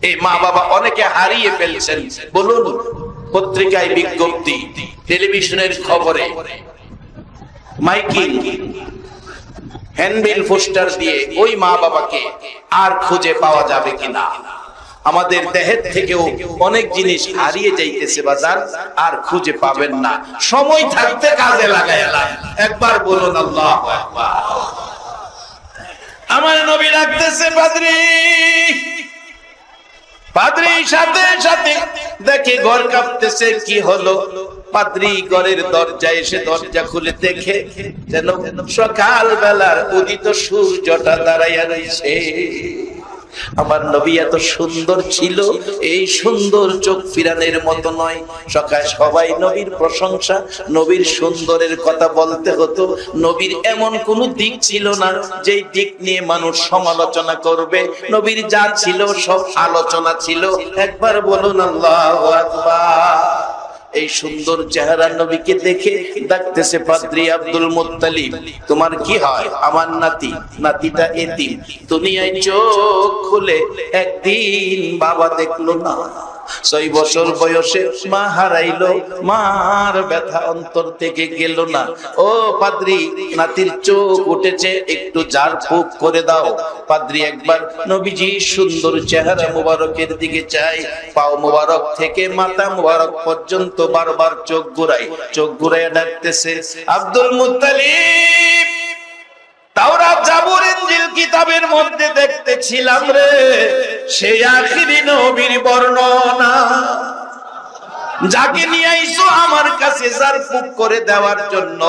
এই মা বাবা অনেকে হারিয়ে ফেলছেন। বলুন, পত্রিকায় বিজ্ঞপ্তি, টেলিভিশনের খবরে, মাইকিং, হ্যান্ডবিল পোস্টার দিয়ে ওই মা বাবাকে আর খুঁজে পাওয়া যাবে কিনা। আমাদের দেহের থেকেও অনেক জিনিস হারিয়ে যাইতেছে বাজার, আর খুঁজে পাবেন না। সময় থাকতে কাজে লাগাইলাম। একবার বলুন আল্লাহু আকবার। আমার নবী রাখতেছে পাদ্রী, পাদ্রী সাথে সাথে দেখে ঘর কাঁপতেছে, কি হলো? পাদ্রী ঘরের দরজায় এসে দরজা খুলে দেখে যেন সকাল বেলার উদিত সূর্যটা দাঁড়াইয়া রয়েছে। আমার নবী এত সুন্দর ছিল, এই সুন্দর চোখ ফিরানের মতো নয়। সকাল সবাই নবীর প্রশংসা, নবীর সুন্দরের কথা বলতে হতো। নবীর এমন কোন দিক ছিল না যেই দিক নিয়ে মানুষ সমালোচনা করবে। নবীর যা ছিল সব আলোচনা ছিল। একবার বলুন আল্লাহু আকবার। এই সুন্দর চেহারা নবীকে দেখে ডাকতেছে পাদ্রী আব্দুল মুত্তালিব, তোমার কি হয়? আমার নাতি, নাতিটা এতিম, দুনিয়ায় চোখ খুলে একদিন বাবা দেখলো না। 6 বছর বয়সে মা হারাইলো, মার ব্যথা অন্তর থেকে গেল না। ও পাদ্রী, নাতির চোখ উঠেছে, একটু ঝাড় ফুঁক করে দাও। পাদ্রী একবার নবীজি সুন্দর চেহারা মুবারকের দিকে চাই, পাও মুবারক থেকে মাথা মুবারক পর্যন্ত বারবার চোখ ঘুরাইয়া ডাকতেছে, আব্দুল মুত্তালিব, তাওরাত জাবুর ইনজিল কিতাবের মধ্যে দেখতেছিলাম রে, সেই আখিরি নবীর বর্ণনা, যাকে নিয়ে আইছো আমার কাছে জারফুক করে দেওয়ার জন্য।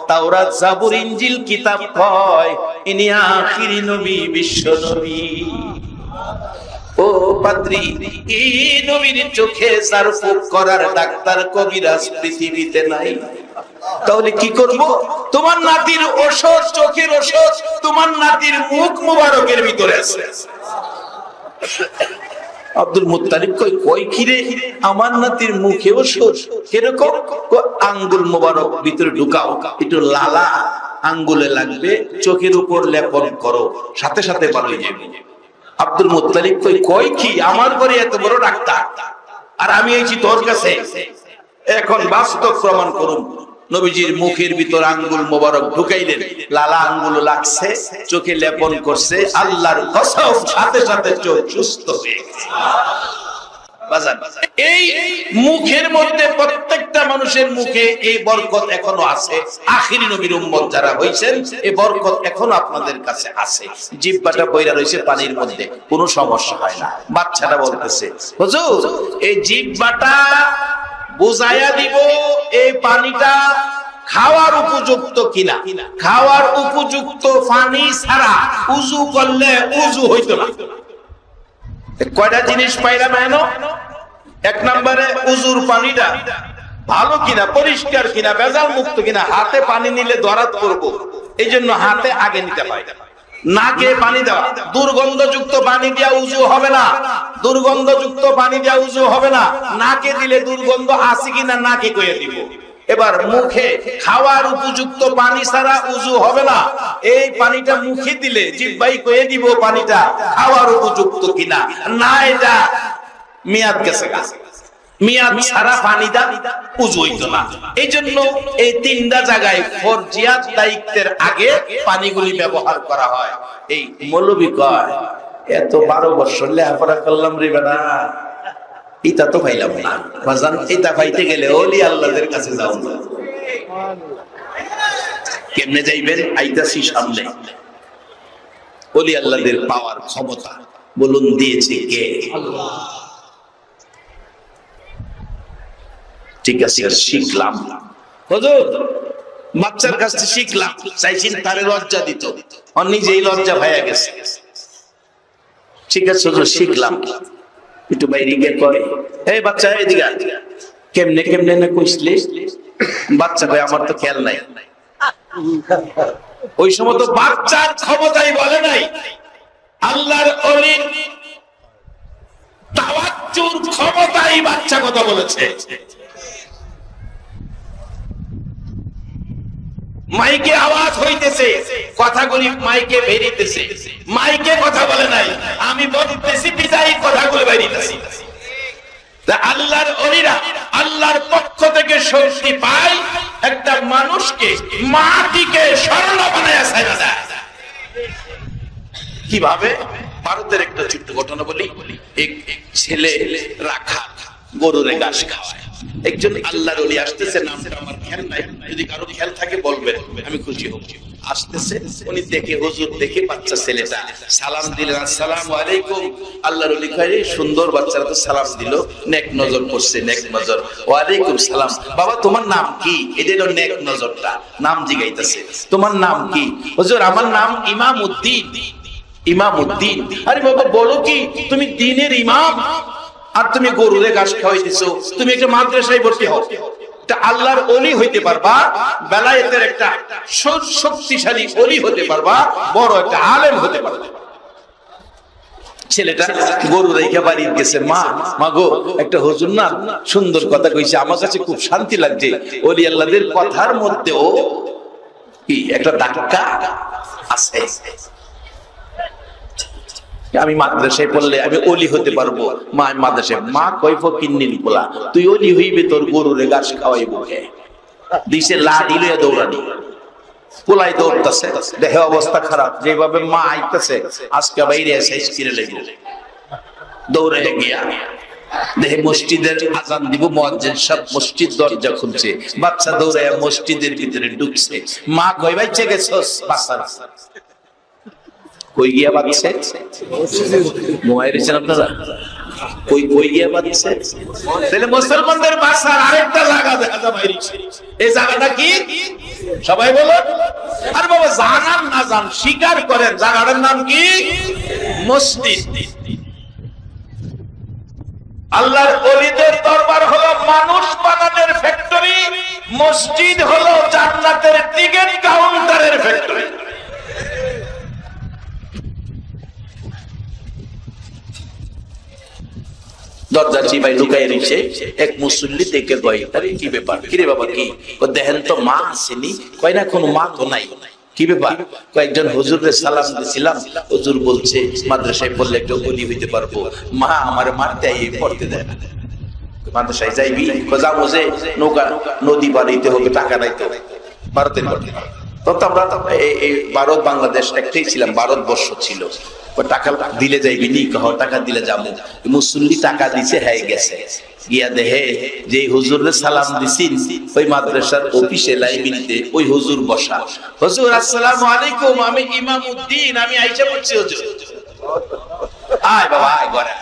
তাওরাত জাবুর ইনজিল কিতাব কয় ইনি আখিরি নবী, বিশ্ব নবী। ও পাদ্রী, এই নবীর চোখে জারফুক করার ডাক্তার কবিরাজ পৃথিবীতে নাই। তাহলে কি করব? তোমার নাতির ওষুধ, চোখের ওষুধ তোমার নাতির মুখ মুবারকের ভিতরে আছে। আব্দুল মুত্তালিব কই কিরে, আমার নাতির মুখে ওষুধ কিরকম? আঙ্গুল মুবারক ভিতরে ঢুকাও, একটু লালা আঙ্গুলে লাগবে, চোখের উপর লেপন করো, সাথে সাথে ভালো হয়ে যাবে। আব্দুল মুত্তালিব কই কি, আমার ঘরে এত বড় ডাক্তার আর আমি আইছি তোর কাছে, এখন বাস্তব প্রমাণ করুন। নবীজির মুখের ভিতর আঙ্গুল মোবারক ঢুকাইলেন, লালা আঙ্গুল লাগছে, চোখে লেপন করছে, আল্লাহর কসম সাথে সাথে চোখ সুস্থ হয়ে গেছে। এই মুখের মধ্যে, প্রত্যেকটা মানুষের মুখে এই বরকত এখনো আছে। আখিরি নবীর উম্মত যারা হইছেন, এই বরকত এখনো আপনাদের কাছে আছে। জিহ্বাটা বইরা রয়েছে পানির মধ্যে, কোনো সমস্যা হয় না। বাচ্চাটা বলতেছে, হুজুর এই জিহ্বাটা বুঝাইয়া দিব এই পানিটা খাওয়ার উপযুক্ত কিনা। খাওয়ার উপযুক্ত পানি ছাড়া উযু করলে উযু হইতো না। কয়টা জিনিস পাইলাম এন? 1 নম্বরে উযুর পানিটা ভালো কিনা, পরিষ্কার কিনা, ভেজাল মুক্ত কিনা। হাতে পানি নিলে দরাত করব, এই জন্য হাতে আগে নিতে হয়। নাকে পানি দেওয়া, দুর্গন্ধযুক্ত পানি দিয়া উযু হবে না, দুর্গন্ধযুক্ত পানি দিয়া উযু হবে না। নাকে দিলে দুর্গন্ধ আছে কিনা নাকে কইয়া দিব। এবার মুখে খাওয়ার উপযুক্ত পানি ছাড়া উযু হবে না। এই পানিটা মুখে দিলে জিহ্বাই কইয়া দিব পানিটা খাওয়ার উপযুক্ত কিনা না, এটা মেয়াদ গেছে। মিয়াদ ছাড়া পানি দা উযু হইতো না। এই জন্য এই তিনটা জায়গায় ফরজিয়াত দায়িত্বের আগে পানিগুলি ব্যবহার করা হয়। এই মৌলবী কয় এত 12 বছর লেখাপড়া করলাম রে বেটা, এটা তো পাইলাম না। বাজান এটা পাইতে গেলে ওলি আল্লাহদের কাছে যাও না। কেমনে যাইবেন? আইতাছি সামনে। ওলি আল্লাহদের পাওয়ার ক্ষমতা বলুন দিয়েছে কে? আল্লাহ। ঠিক আছে, শিখলাম হুজুর, বাচ্চার কাছ থেকে শিখলাম, চাইছেন তারে লজ্জা দিত, আর নিজেই লজ্জা হয়ে গেছে। ঠিক আছে হুজুর, শিখলাম, একটু বাইরে গিয়ে কয় এই বাচ্চা এদিকে কেমনে কেমনে না কইসলে, বাচ্চা কয় আমার তো খেয়াল নাই। ওই সময় তো বাচ্চার ক্ষমতাই বলে নাই, আল্লাহর ওলির তাওয়াজ্জুর ক্ষমতাই বাচ্চা কথা বলেছে। মাইকে আওয়াজ হইতেছে, কথাগুলি মাইকে বেরিতেছে, মাইকে কথা বলে নাই, আমি বলতেছি বিদায়ী কথাগুলো বেরিতেছে। তা আল্লাহর ওলিরা আল্লাহর পক্ষ থেকে শক্তি পায় একটা মানুষকে মাটিকে স্বর্ণ বানায় ছাইরা দেয়। কিভাবে? ভারতের একটা ছোট্ট ঘটনা বলি। এক ছেলে রাখা গরুরে ঘাস খাওয়ায়। একজন আল্লাহর ওলি আসতেছে, নামটা আমার খেয়াল নাই, যদি কারো খেয়াল থাকে বলবেন, আমি খুশি হব। আসতেছে, উনি দেখে হুজুর দেখে বাচ্চা ছেলেটা সালাম দিলেন, আসসালামু আলাইকুম। আল্লাহর ওলি কয় সুন্দর বাচ্চারা তো সালাম দিল, নেক নজর করছে, নেক নজর। ওয়ালাইকুম সালাম। বাবা তোমার নাম কি? এটা হলো নেক নজরটা, নাম জিগাইতেছে। তোমার নাম কি? হুজুর আমার নাম ইমাম উদ্দিন। ইমাম উদ্দিন? আরে বাবা বলো কি, তুমি দ্বীনের ইমাম আর তুমি গরুরে ঘাস খাওয়াইতেছো, তুমি একটা মাদ্রাসায় ভর্তি হও, একটা আল্লাহর ওলি হইতে পারবা, বেলায়েতের একটা শক্তিশালী ওলি হতে পারবা, বড় একটা আলেম হতে পারবা। ছেলেটা গরু রেখে বাড়ি গেছে, মা মা গো একটা হুজুর না সুন্দর কথা কইছে, আমার কাছে খুব শান্তি লাগছে। ওলি আল্লাহদের কথার মধ্যেও কি একটা ধাক্কা আছে। আমি মাদ্রাসায় পড়লে আমি ওলি হতে পারবো। মা মাদ্রাসায়, মা কইফ কিন্নিল পোলা, তুই ওলি হইবে তোর গরুরে ঘাস খাওয়াইবো কে? দিছে লাঠি লইয়া দৌড়ানি, পোলাই দৌড়তাছে, দেহে অবস্থা খারাপ, যেভাবে মা আইতাছে আজকে বাইরে এসে স্কিরে লেগে দৌড়ে গিয়া দেহে মসজিদের আজান দিব, মুয়াজ্জিন সাহেব মসজিদ দরজা খুলছে, বাচ্চা দৌড়াইয়া মসজিদের ভিতরে ঢুকছে। মা কই বাইচে গেছস? বাচ্চা কই গিয়া বাঁচছে? মোবাইল রেছেন আপনারা, কই কই গিয়া বাঁচছে? তাহলে মুসলমানদের বাসার আরেকটা জায়গা দেখা যায় বাইরে। এই জায়গাটা কি সবাই বলুন? আর বাবা জানান না জান স্বীকার করেন, জায়গাটার নাম কি? মসজিদ। আল্লাহর ওলিদের দরবার হলো মানুষ বানানোর ফ্যাক্টরি, মসজিদ হলো জান্নাতের টিকিট কাউন্টারের ফ্যাক্টরি। দরজা চিবাই লুকাই রয়েছে, এক মুসল্লি দেখে কয় আরে কি ব্যাপার, কিরে বাবা কি? দেখেন তো মা আসেনি। কয় না কোনো মা তো নাই। কি ব্যাপার? কয়েকজন হুজুরের সালাম দিছিলাম, হুজুর বলছে মাদ্রাসায় পড়লে একটু ওলি হইতে পারবো, মা আমার মারতে পড়তে দেয় না। মাদ্রাসায় যাইবি? যাবো যে নৌকা নদী বাড়িতে হবে, টাকা নাই তো ভারতের পড়তে। তখন আমরা ভারত বাংলাদেশ একটাই ছিলাম, ভারতবর্ষ ছিল। টাকা দিলে যাইবি নি? কহ টাকা দিলে যাবো। মুসল্লি টাকা দিছে, হ্যাঁ গেছে, গিয়া দেহে যে হুজুরের সালাম দিছিন ওই মাদ্রাসার অফিসে লাইব্রেরিতে ওই হুজুর বসা। হুজুর আসসালামু আলাইকুম, আমি ইমাম উদ্দিন, আমি আইসা পড়ছি হুজুর। আয় বাবা আয় ঘরে।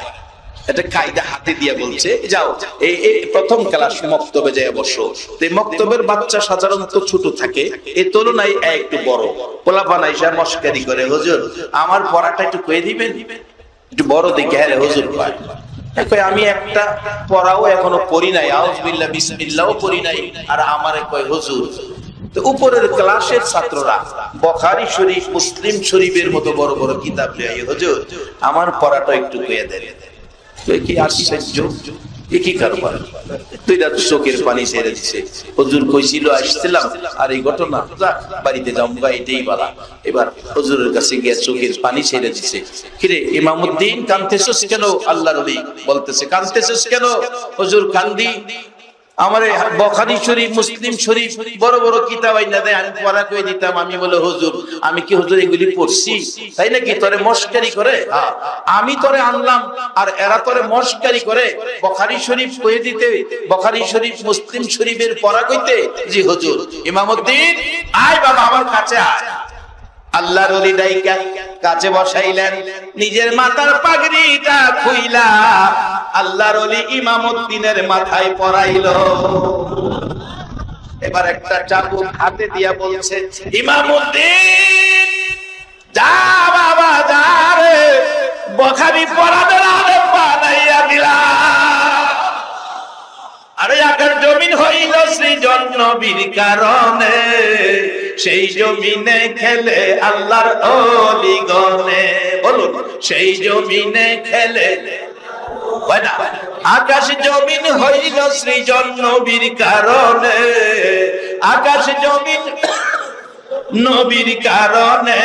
এটা কায়দা হাতে দিয়ে বলছে যাও এই প্রথম ক্লাস মক্তবে যায় বসো। এই মক্তবের বাচ্চা সাধারণত ছোট থাকে, এই তুলনায় একটু বড়। পোলাপান আইসা মস্কারি করে, হুজুর আমার পড়াটা একটু কয়ে দিবেন, একটু বড় দেখে। হ্যাঁ হুজুর কয় আমি একটা পড়াও এখনো পড়ি নাই, আউযুবিল্লাহ বিসমিল্লাহও পড়ি নাই, আর আমারে কয় হুজুর। তো উপরের ক্লাসের ছাত্ররা বুখারী শরীফ, মুসলিম শরীফের মতো বড় বড় কিতাব নিয়ে, হুজুর আমার পড়াটা একটু কয়ে দেন। কি আশ্চর্য! কি কারবার, তুই না চোখের পানি ছেড়ে দিছে। হুজুর কইছিল আসছিলাম, আর এই ঘটনা বাড়িতে যাবো, এটাই বলা। এবার হুজুরের কাছে গিয়ে চোখের পানি ছেড়ে দিছে। কিরে ইমামউদ্দিন কাঁদতেছিস কেন? আল্লাহর ওলি বলতেছে, কাঁদতেছিস কেন? হুজুর কান্দি, আমার বুখারী শরীফ, মুসলিম শরীফ বড় বড় কিতাব আইনা দেয়, আমি পড়া কই দিতাম। আমি বলে হুজুর, আমি কি হুজুর এগুলি পড়ছি? তাই নাকি? তোরে মস্কারি করে? হ্যাঁ, আমি তোরে আনলাম আর এরা তোরে মস্কারি করে বুখারী শরীফ কই দিতে, বুখারী শরীফ মুসলিম শরীফের পড়া কইতে। জি হুজুর। ইমামউদ্দিন আয় বাবা, আমার কাছে আয়। আল্লাহর ওলি ডাইকা কাছে বসাইলেন, নিজের মাথার পাগড়িটা খুইলা আল্লাহর ওলি ইমামউদ্দিনের মাথায় পরাইলো। এবার একটা চাবুক হাতে দিয়া বলছে, ইমামউদ্দিন যা বাবা যা রে, বুখারী পড়াবে আরে বানাইয়া দিলা। আরে আকাশ জমিন হইল সৃজন নবীর কারণে, সেই জমিনে খেলে আল্লাহর ওলি গনে। বলুন, সেই জমিনে খেলে। আকাশ জমিন হইল সৃজন নবীর কারণে, আকাশ জমিন নবীর কারণে,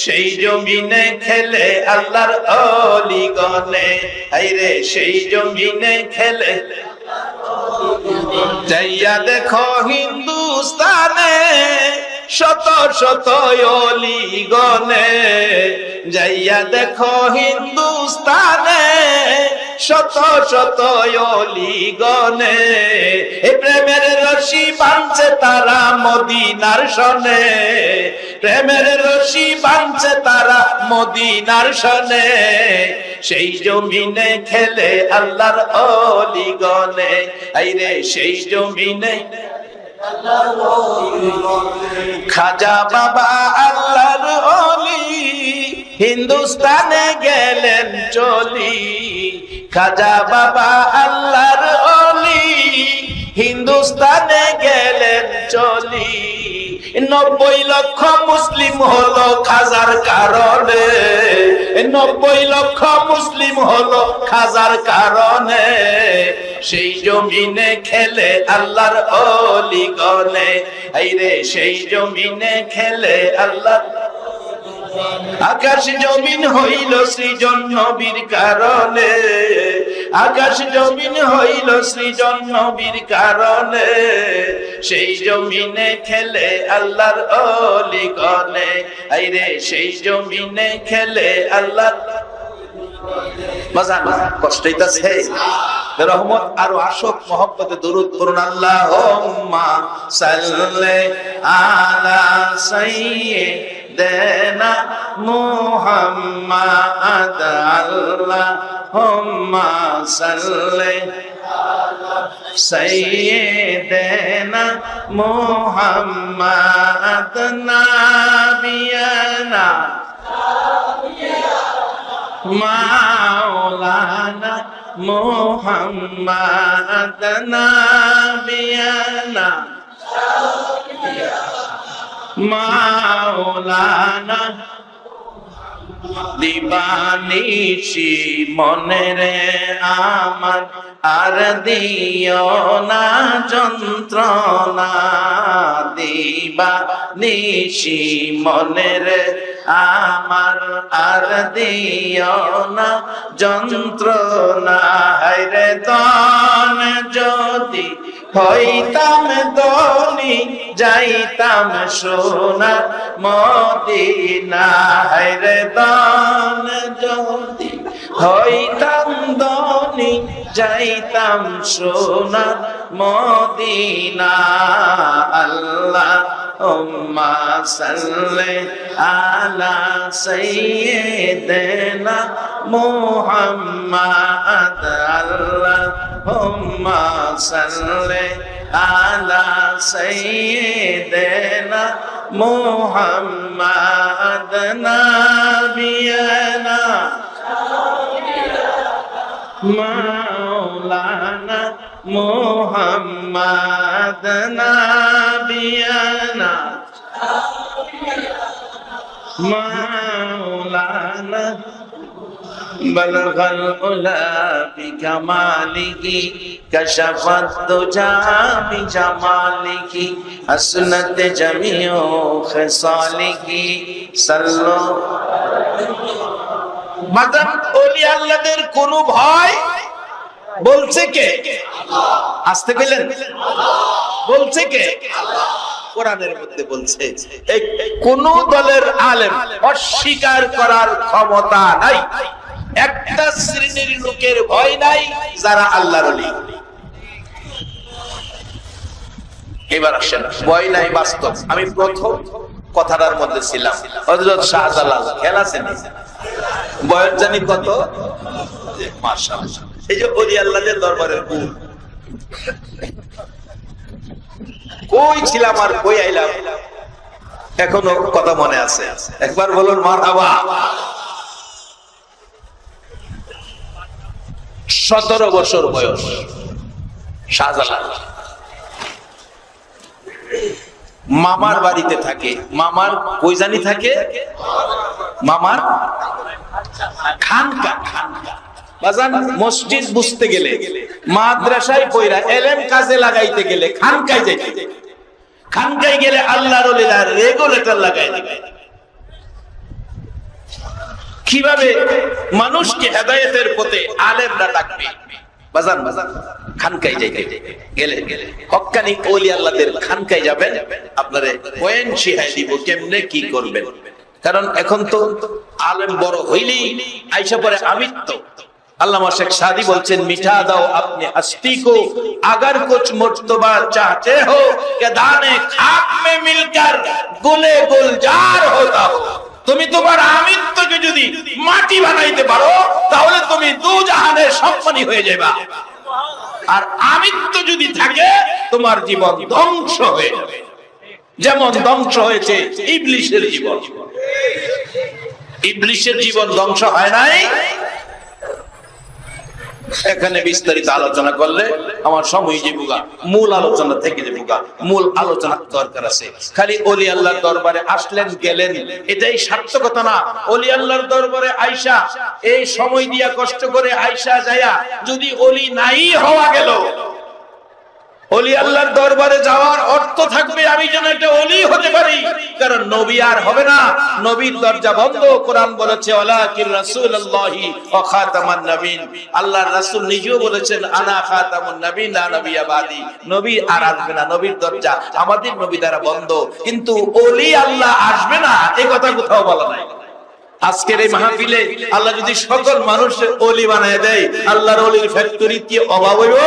সেই জমিনে খেলে আল্লাহর ওলি গনে। আইরে সেই জমিনে খেলে। যাইয়া দেখো হিন্দুস্তানে শত শত ওলি গনে, যাইয়া দেখো হিন্দুস্তানে শত শত ওলি গনে। এ প্রেমের রশি বাঁধছে তারা মদিনার সনে, প্রেমের রশি বাঁধছে তারা মদিনার সনে। সেই জমিনে খেলে আল্লাহর ওলি গনে। আইরে সেই জমিনে খাজা বাবা আল্লাহর ওলি হিন্দুস্তানে গেলেন চলি, খাজা বাবা আল্লাহর ওলি হিন্দুস্তানে গেলেন চলি। 90 লক্ষ মুসলিম হলো খাজার কারণে, 90 লক্ষ মুসলিম হলো খাজার কারণে। সেই জমিনে খেলে আল্লাহর ওলি গনে। আইরে সেই জমিনে খেলে আল্লাহ। আকাশ জমিন হইল সৃজন নবীর কারণে, আকাশ জমিন হইল সৃজন নবীর কারণে। সেই জমিনে খেলে আল্লাহর ওলি গনে। আইরে সেই জমিনে খেলে আল্লাহ। বাজান কষ্ট হইতাছে? রহমত আরো আসক, মহব্বতে দরুদ পড়ুন। আল্লাহুম্মা সাল্লি আলা সাইয়্যিদিনা মুহাম্মাদ, আল্লাহুম্মা সাল্লি আলা সাইয়্যিদিনা মুহাম্মাদ নাবিয়ানা মাওলানা মুহাম্মাদ নাবিয়ানা মাওলানা। দিবানিশি মনেরে আমার আর দিও না যন্ত্রণা, দিবানিশি মনেরে আমার আর দিও না যন্ত্রণা। হায়রে দন যদি হইতাম ধনী, যাইতাম সোনার মদিনা। হায়রে দান যদি হইতাম ধনী, যাইতাম সোনার মদিনা। আল্লাহুম্মা সাল্লি আলা সাইয়্যিদিনা মুহাম্মাদ, আল্লাহুম্মা সাল্লি আলা সাইয়্যিদিনা মুহাম্মাদ নাবিয়ানা মাওলানা মুহাম্মাদ নাবিয়ানা মাওলানা বালাগাল উলা বিকামালিহি কাশাফাত দুজা বিজামালিহি হাসনাত জামিউ খিসালিহি সাল্লু। মাদাম ওলি আল্লাহদের কোনো ভয় বলছে কে? আসতে কইলেন বলছে কে? কোরআনের মধ্যে বলছে। এই কোন দলের আলেম অস্বীকার করার ক্ষমতা নাই। একটা শ্রেণীর লোকের ভয় নাই যারা আল্লাহর ওলি। এবার আসেন, ভয় নাই বাস্তব। আমি প্রথম কথাটার মধ্যে ছিলাম, হযরত শাহজালাল খেলা আছেন, বয়স জানি কত, মাশাআল্লাহ। এই যে ওলি আল্লাহদের দরবারের গুণ, কই ছিলাম আর কই আইলাম এখনো কথা মনে আছে। একবার বলুন মারহাবা। 17 বছর বয়স শাহজালাল, মামার বাড়িতে থাকে। মামার কই জানি থাকে, মামার খানকা। বাজান মসজিদ বুঝতে গেলে, মাদ্রাসায় পয়রা এলেম কাজে লাগাইতে গেলে খানকায় যাইতে, খানকায় গেলে আল্লাহর ওলিরা রেগুলেটর লাগাই দিবে। কিভাবে মানুষকে হেদায়েতের পথে আলেমরা ডাকবে? বাজান খানকায় যাইতে গেলে হক্কানি ওলি আল্লাহদের খানকায় যাবেন, আপনারে পয়েন্ট শিখাই দিব কেমনে কি করবেন। কারণ এখন তো আলেম বড় হইলেই আইসা পরে আমিত্ব। আল্লামা শেখ সাদি বলছেন, মিঠা দাও আপনি হস্তি কো अगर कुछ मर्तबा चाहते हो कि दाने खाक में मिलकर गुले गुलजार होता हो। তুমি তোমার আমিত্বকে যদি মাটি বানাইতে পারো তাহলে তুমি দুজাহানের সম্মানী হয়ে যাবে। আর আমিত্ব যদি থাকে তোমার জীবন ধ্বংস হয়ে যাবে, যেমন ধ্বংস হয়েছে ইবলিসের জীবন। ইবলিসের জীবন ধ্বংস হয় নাই। এখানে বিস্তারিত আলোচনা করলে আমার সময় যাবেগা, মূল আলোচনা থেকে যাবেগা। মূল আলোচনা দরকার আছে। খালি ওলি আল্লাহর দরবারে আসলেন গেলেন এটাই সার্থকতা না। ওলি আল্লাহর দরবারে আইসা এই সময় দিয়া কষ্ট করে আইসা যায়া যদি ওলি নাই হওয়া গেল, ওলি আল্লাহর দরবারে যাওয়ার অর্থ থাকবে আমি যেন একটা ওলি হতে পারি। কারণ নবী আর হবে না, নবীর দরজা বন্ধ। কোরআন বলেছে ওয়ালাকিন রাসূলুল্লাহি ওয়া খাতামান নবীন। আল্লাহর রাসূল নিজেও বলেছেন আনা খাতামুন নবীন লা নবিয়্যা বাদি। নবী আর আসবে না, নবীর দরজা আমাদের নবী দ্বারা বন্ধ। কিন্তু ওলি আল্লাহ আসবে না এই কথা কোথাও বলা নাই। আজকের এই মাহফিলে আল্লাহ যদি সকল মানুষের ওলি বানায় দেয়, আল্লাহর ওলির ফ্যাক্টরি কি অভাব হইব?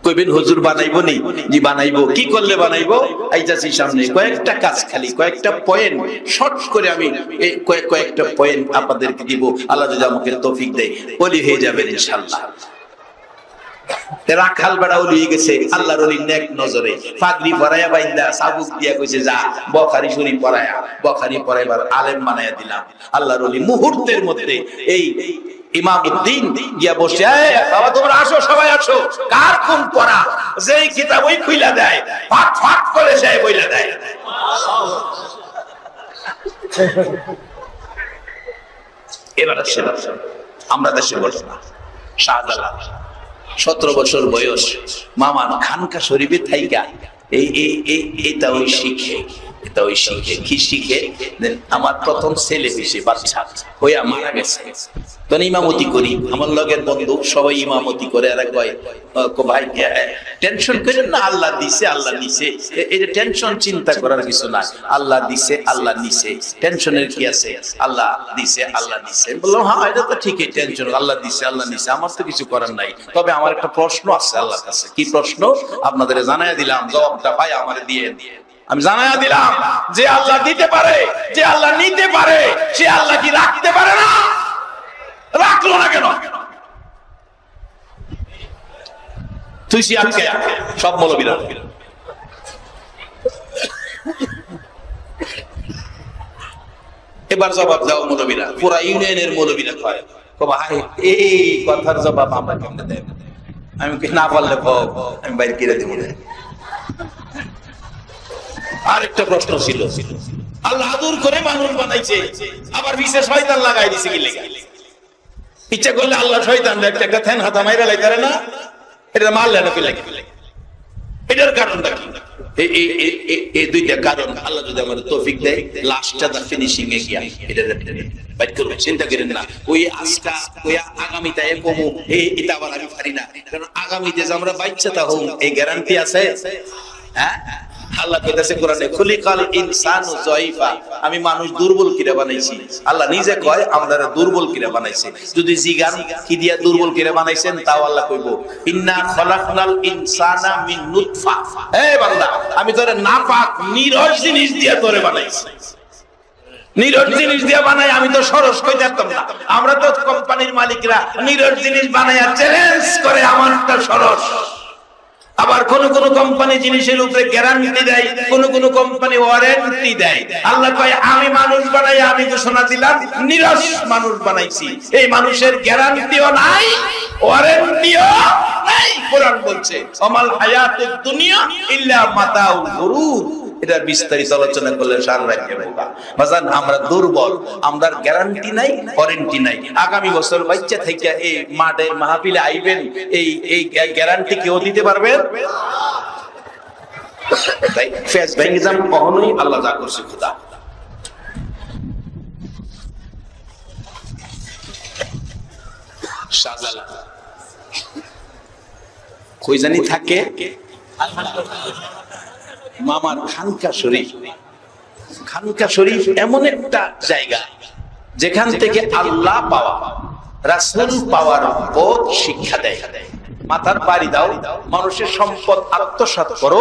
কইবেন হুজুর বানাইবো নি? জি বানাইবো। কি করলে বানাইবো? আইতাছি সামনে। কয়েকটা কাজ, খালি কয়েকটা পয়েন্ট শর্ট করে আমি এই কয়েকটা পয়েন্ট আপনাদেরকে দিব। আল্লাহ যদি আমাকে তৌফিক দেয় ওলি হয়ে যাবেন ইনশাআল্লাহ। রাখাল বেড়া ওলি হয়ে গেছে আল্লাহর ওলির নেক নজরে। পাগড়ি পরায়া বাইন্দা সাবুক দিয়া কইছে যা বুখারী শরীফ পড়ায়া, বুখারী পড়াইবার আলেম বানায়া দিলাম। আল্লাহর ওলি মুহূর্তের মধ্যে এই ইমামউদ্দিন গিয়া বসে, বাবা তোমরা আসো, সবাই আসো। কার কোন পড়া যেই কিতাব ওই খুইলা দেয়, ফাট ফাট করে যায় বইলা দেয়। এবার আসে আমরা দেশের ঘটনা। শাহজালাল 17 বছর বয়স, মামার খানকা শরীফে থাইকা এটা ওই শিখে, এটা ওই শিখে। কি শিখে? আমার প্রথম ছেলে হয়েছে, বাচ্চা হইয়া মারা গেছে। তখন ইমামতি করি, আমার লগের বন্ধু সবাই ইমামতি করে। আর কয় ভাই টেনশন করেন না, আল্লাহ দিছে আল্লাহ নিছে। এই যে টেনশন চিন্তা করার কিছু না, আল্লাহ দিছে আল্লাহ নিছে, টেনশনের কি আছে? আল্লাহ দিছে আল্লাহ নিছে। বললাম হ্যাঁ এটা তো ঠিকই, টেনশন আল্লাহ দিছে আল্লাহ নিছে, আমার তো কিছু করার নাই। তবে আমার একটা প্রশ্ন আছে আল্লাহর কাছে। কি প্রশ্ন? আপনাদের জানাইয়া দিলাম, জবাবটা ভাই আমার দিয়ে আমি জানাইয়া দিলাম। যে আল্লাহ দিতে পারে, যে আল্লাহ নিতে পারে, সে আল্লাহ কি রাখতে পারে না? রাখলো না কেন? তুই আটকে সব মৌলবীরা। এবার জবাব দাও মৌলবীরা, পুরা ইউনিয়নের মৌলবীরা কয় ভাই এই কথার জবাব আমরা কেমনে দেব? আমি না পারলে আমি বাইরে কিনে দেব। আরেকটা প্রশ্ন ছিল, আল্লাহ আদর করে মানুষ বানাইছে, আবার বিশেষ শয়তান লাগাই দিছে কি লেগে। ইচ্ছা করলে আল্লাহ শয়তান একটা থ্যান হাতা মাইরা লাইতারে না, এটা মারলে না কি লাগে। এটার কারণটা কি? এই দুইটা কারণ আল্লাহ যদি আমার তৌফিক দেয়, লাস্টটা দা ফিনিশিং এ গিয়া এটা বাইট করবে। চিন্তা করেন না ওই আজকা ওই আগামীতে কমু এটা আবার আমি পারি না, কারণ আগামীতে যে আমরা বাচ্চাটা হই এই গ্যারান্টি আছে। হ্যাঁ, আল্লাহ কইতাছে কোরআনে, খুলিকাল ইনসানু যায়ফা, আমি মানুষ দুর্বল কিরা বানাইছি। আল্লাহ নিজে কয় আমরা দুর্বল কিরা বানাইছে। যদি জিগান কি দিয়া দুর্বল কিরা বানাইছেন, তাও আল্লাহ কইবো ইন্না খলাকনাল ইনসানা মিন নুতফা, হে বান্দা আমি তোরে নাপাক নিরস জিনিস দিয়া তোরে বানাইছি। নিরস জিনিস দিয়া বানাই আমি তো সরস কই দিতাম না। আমরা তো কোম্পানির মালিকরা নিরস জিনিস বানায়া চ্যালেঞ্জ করে আমারটা সরস। আবার কোন কোন কোম্পানি জিনিসের উপরে গ্যারান্টি দেয়, কোন কোন কোম্পানি ওয়ারেন্টি দেয়। আল্লাহ কয় আমি মানুষ বানাই, আমি ঘোষণা দিলাম নিরস মানুষ বানাইছি। এই মানুষের গ্যারান্টিও নাই, ওয়ারেন্টিও নাই। কোরআন বলছে আমাল হায়াতুদ দুনিয়া ইল্লা মাতাউল গুরুর। এটা বিস্তারিত আলোচনা করলে সার রাখতে পারবা। বাজান আমরা দুর্বল, আমরা গ্যারান্টি নাই, ওয়ারেন্টি নাই। আগামী বছর বাচ্চা থেকে এই মাঠের মাহফিলে আইবেন, এই গ্যারান্টি কেউ দিতে পারবে? তাই ফেস ভেঙে যান কখনোই, আল্লাহ যা করছে খোদা। শাহজালাল কই জানি থাকে, মামার খানকা শরীফ। খানকা শরীফ এমন একটা জায়গা যেখান থেকে আল্লাহ পাওয়া, রাসূল পাওয়ার পথ শিক্ষা দেয়। মাথার বাড়ি দাও, মানুষের সম্পদ আত্মসাৎ করো,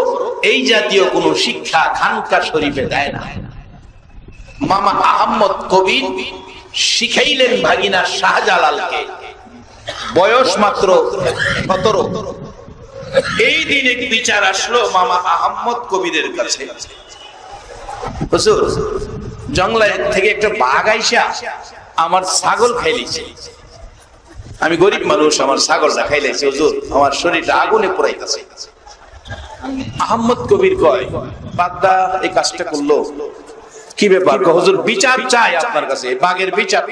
এই জাতীয় কোন শিক্ষা খানকা শরীফে দেয় না। মামা আহমদ কবির শিখাইলেন ভাগিনা শাহজালালকে, বয়স মাত্র 17। এই দিনে বিচার আসলো মামা আহমদ কবিরের কাছে, হুজুর জঙ্গলে থেকে একটা বাঘ আইসা আমার ছাগল খাইলিছে। আমি গরিব মানুষ, আমার ছাগলটা খাইলাইছে হুজুর, আমার শরীরটা আগুনে পোড়াইতেছে। আহমদ কবির কয় বাদদা এই কাজটা করলো কি ব্যাপার? হুজুর বিচার চাই আপনার কাছে, বাঘের বিচার।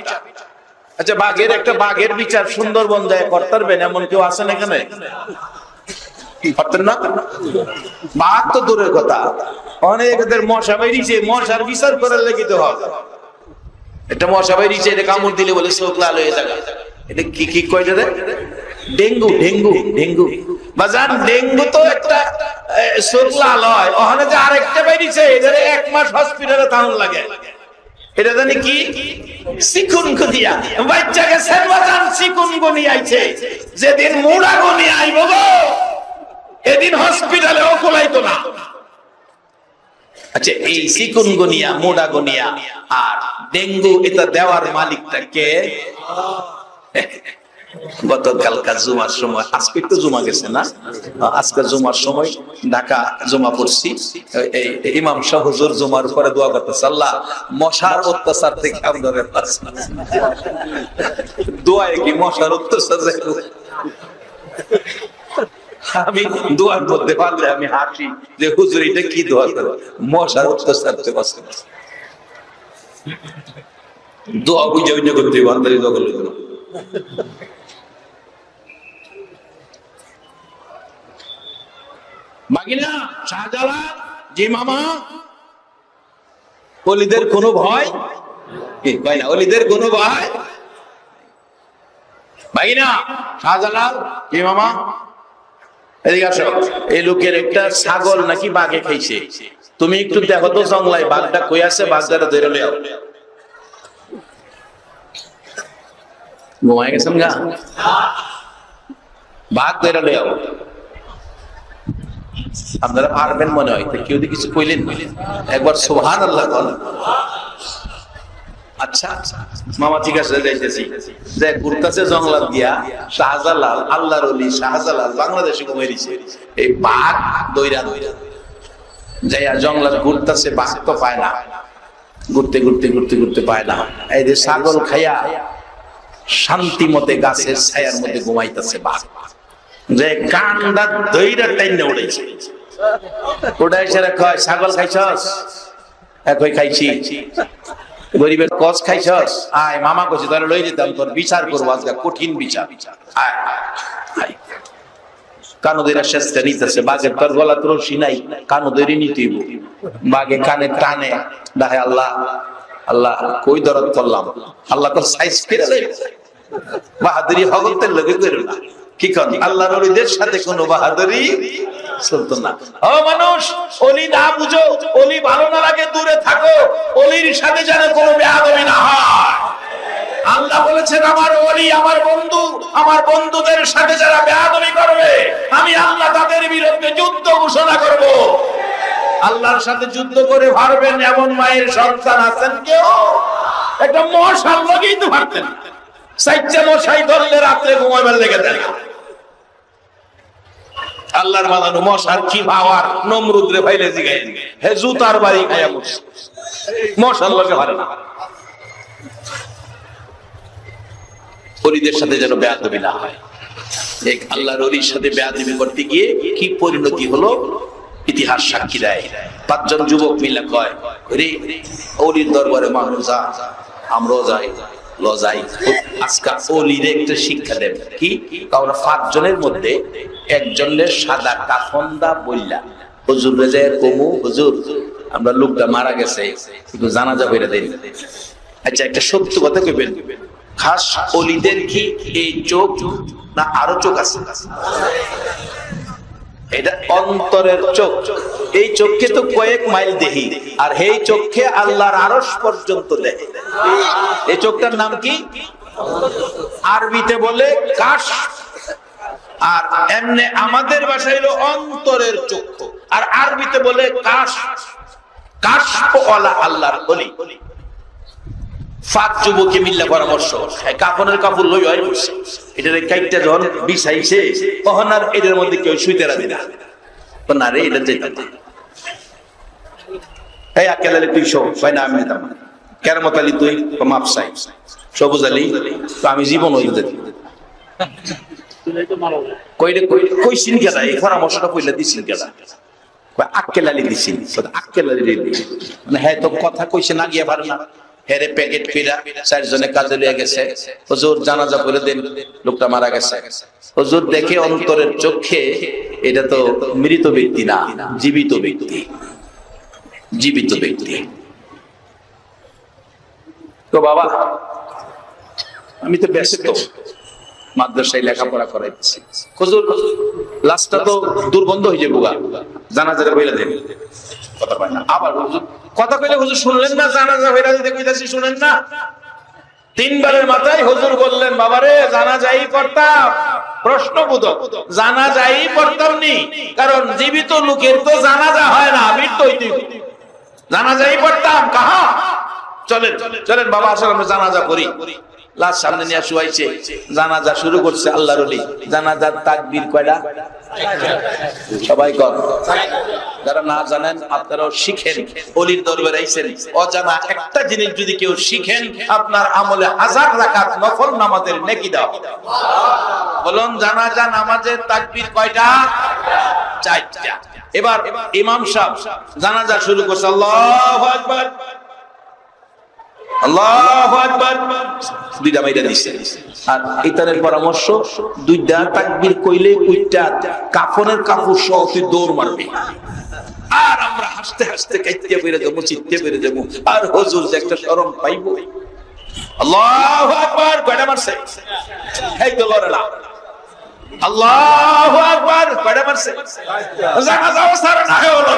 আচ্ছা বাঘের একটা বাঘের বিচার সুন্দরবন যায় করতে পারবেন এমন কেউ আছেন এখানে? পারতেন না? বাঘ তো দূরের কথা, অনেকদের মশা বেরিয়েছে, মশার বিচার করার লেগে তো হবে। একটা মশা বেরিয়েছে, এটা কামড় দিলে বলে চোখ লাল হয়ে যাবে। এটা কি কি কয় রে? ডেঙ্গু। ডেঙ্গু ডেঙ্গু বাজান, ডেঙ্গু তো একটা চোখ লাল হয়। ওখানে যে আরেকটা বেরিয়েছে, এদের 1 মাস হসপিটালে থাকুন লাগে। এটা জানি কি? চিকুনগুনিয়া। বাচ্চাকে সেন বাজান চিকুনগুনিয়া আইছে। যেদিন মুড়াগুনিয়া আইব গো, এদিন হসপিটালেও খোলাইতো না। আচ্ছা এই চিকুনগুনিয়া, মুড়াগুনিয়া আর ডেঙ্গু এটা দেওয়ার মালিকটা কে? গতকালকার জুমার সময়, আজকে তো জুমা গেছে না, আজকে জুমার সময় ঢাকা জুমা পড়ছি। ইমাম শাহ হুজুর জুমার পরে দোয়া করতেছে, আল্লাহ মশার অত্যাচার থেকে আপনাদের দোয়ায় কি মশার অত্যাচার? আমি দোয়ার মধ্যে পারলে আমি হাসি যে হুজুর এটা কি দোয়া করে, মশার অত্যাচার থেকে বাঁচতে। দোয়া বুঝে বুঝে করতে বান্দারি দোয়া করলে মাগিনা শাহজালাল জি মামা, ওলিদের কোনো ভয় ভাই না, ওলিদের কোনো ভয়। মাগিনা শাহজালাল জি মামা, এদিকে আসো। এই লোকের একটা ছাগল নাকি বাঘে খাইছে, তুমি একটু দেখো তো জঙ্গলায় বাঘটা কই আছে, বাঘটা ধরে লও। ঘুমায় গেছেন গা, বাঘ ধরে লও। আপনারা পারবেন মনে হয়, কেউ কিছু কইলেন একবার সুবহানাল্লাহ বলেন। আচ্ছা মামা ঠিক আছে, যাইতেছি যে ঘুরতেছে জঙ্গলাত গিয়া শাহজালাল, আল্লাহর ওলি শাহজালাল বাংলাদেশে ঘুমাইছে। এই বাঘ দইরা যাইয়া জঙ্গলাত ঘুরতেছে, বাঘ তো পায় না, ঘুরতে ঘুরতে ঘুরতে ঘুরতে পায় না। এই যে ছাগল খাইয়া শান্তি মতে গাছের ছায়ার মধ্যে ঘুমাইতেছে বাঘ, যে কান্দা দইরা টাইনে উড়াইছে। ওটাই সেরা কয় ছাগল খাইছস? একই খাইছি গরিবের কস খাইছস আয় মামা কইছে তাহলে লই যেতাম তোর বিচার করবো আজকে কঠিন বিচার আয় আয় কানুদের শেষটা নিতেছে বাঘের তোর গলা তোর সিনাই কানুদেরই নিতেইব বাঘে কানে টানে ডাহে আল্লাহ আল্লাহ কই দরদ করলাম আল্লাহ তোর সাইজ ফিরে দেয় বাহাদুরি হগতের লগে করো না কি কোন আল্লাহর ওলিদের সাথে কোনো বাহাদুরি চলতো না। ও মানুষ ওলি না বুঝো ওলি ভালো না লাগে দূরে থাকো ওলির সাথে যেন কোনো বেয়াদবি না হয়। আল্লাহ বলেছেন আমার ওলি আমার বন্ধু আমার বন্ধুদের সাথে যারা বেয়াদবি করবে আমি আল্লাহ তাদের বিরুদ্ধে যুদ্ধ ঘোষণা করব। আল্লাহর সাথে যুদ্ধ করে পারবেন এমন মায়ের সন্তান আছেন কেউ? একটা মশার লগেই তো পারতেন সাইচ্চা মশাই ধরলে রাত্রে ঘুমাইবার লেগে দেয় আল্লাহর বানানো মশার কি পাওয়ার নমরুদরে ফাইলে জিগাই হে জুতার বাড়ি খাইয়া বসে মশার লগে পারে না। ওলিদের সাথে যেন বেয়াদবি না হয়। এক আল্লাহর ওলির সাথে বেয়াদবি করতে গিয়ে কি পরিণতি হলো ইতিহাস সাক্ষী দেয়। 5 জন যুবক মিলে কয় রে ওলির দরবারে মানুষ যা আমরাও যাই লজাই আজকে ওলিরে একটা শিক্ষা দেব কি কারণ 5 জনের মধ্যে একজনের সাদা কাফন দা বললা হুজুর রে যায় কমু হুজুর আমরা লোকটা মারা গেছে একটু জানাজা কইরা দেন। আচ্ছা একটা সত্য কথা কইবেন খাস ওলিদের কি এই চোখ না আরো চোখ আছে? এটা অন্তরের চোখ। এই চোখকে তো কয়েক মাইল দেখি আর এই চোখে আল্লাহর আরশ পর্যন্ত দেখে। এই চোখটার নাম কি? আরবিতে বলে কাশ আর এমনি আমাদের ভাষায় হলো অন্তরের চক্ষু আর আরবিতে বলে কাশ। কাশওয়ালা আল্লাহর ওলি। 5 যুবকে মিল্লা পরামর্শ কাফনের কাপড় লই হয় বসে এটারে কাইটটা যখন বিছাইছে তখন আর এটার মধ্যে কেউ শুইতে রাজি না না রে এটা যেতে এই আকেলালে তুই শো ভাই না আমি নিতাম কেরামত আলী তুই মাপ চাই সবুজ আলী তো আমি জীবন হইতে দিই কইলে কইছিন কেডা এই পরামর্শটা কইলা দিছিন কেডা আকেলালি দিছিন আকেলালি মানে হ্যাঁ তো কথা কইছে না গিয়া পারে না হেরে প্যাকেট ফিরা 4 জনে কাজে লিয়ে গেছে হুজুর জানাজা করে দেন লোকটা মারা গেছে। হুজুর দেখে অন্তরের চোখে এটা তো মৃত ব্যক্তি না জীবিত ব্যক্তি জীবিত ব্যক্তি। তো বাবা আমি তো ব্যস্ত মাদ্রাসায় লেখাপড়া করাইতেছি হুজুর লাশটা তো দুর্গন্ধ হয়ে যাবে জানাজাটা কইরা দেন কথা পায় না আবার হুজুর কথা কইলে হুজুর শুনলেন না জানাজা হইরা দিতে কইতাছি শুনেন না। 3 বারের মাথায় হুজুর বললেন বাবারে জানাজাই পড়তাম প্রশ্নবোধক জানাজাই পড়তাম নি কারণ জীবিত লোকের তো জানাজা হয় না মৃত্যু হইতে জানাজাই পড়তাম কাহা চলেন চলেন বাবা আসলে আমরা জানাজা করি। লাশ সামনে নিয়ে শুয়াইছে জানাজা শুরু করছে আল্লাহর ওলি। জানাজার তাকবীর কয়টা? সবাই কর যারা না জানেন আপনারাও শিখেন ওলির দরবারে আইছেন অজানা একটা জিনিস যদি কেউ শিখেন আপনার আমলে 1000 রাকাত নফল নামাজের নেকি দাও। বলুন জানাজা নামাজের তাকবীর কয়টা? 4টা। এবার ইমাম সাহেব জানাজা শুরু করছে আল্লাহু আকবার আল্লাহু আকবার 2টা মাইরা দিছে আর ইতানের পরামর্শ 2টা তাকবীর কইলে কইটা কাফনের কাপড় সহ তুই দৌড় মারবি আর আমরা হাসতে হাসতে কাইতে বেরে যাবো চিত্তে বেরে যাবো আর হুজুর যে একটা শরম পাইবো। আল্লাহু আকবার কয়টা মারছে? এই তো লড়লা আল্লাহু আকবার কয়টা মারছে? জানাজা সারা না হলো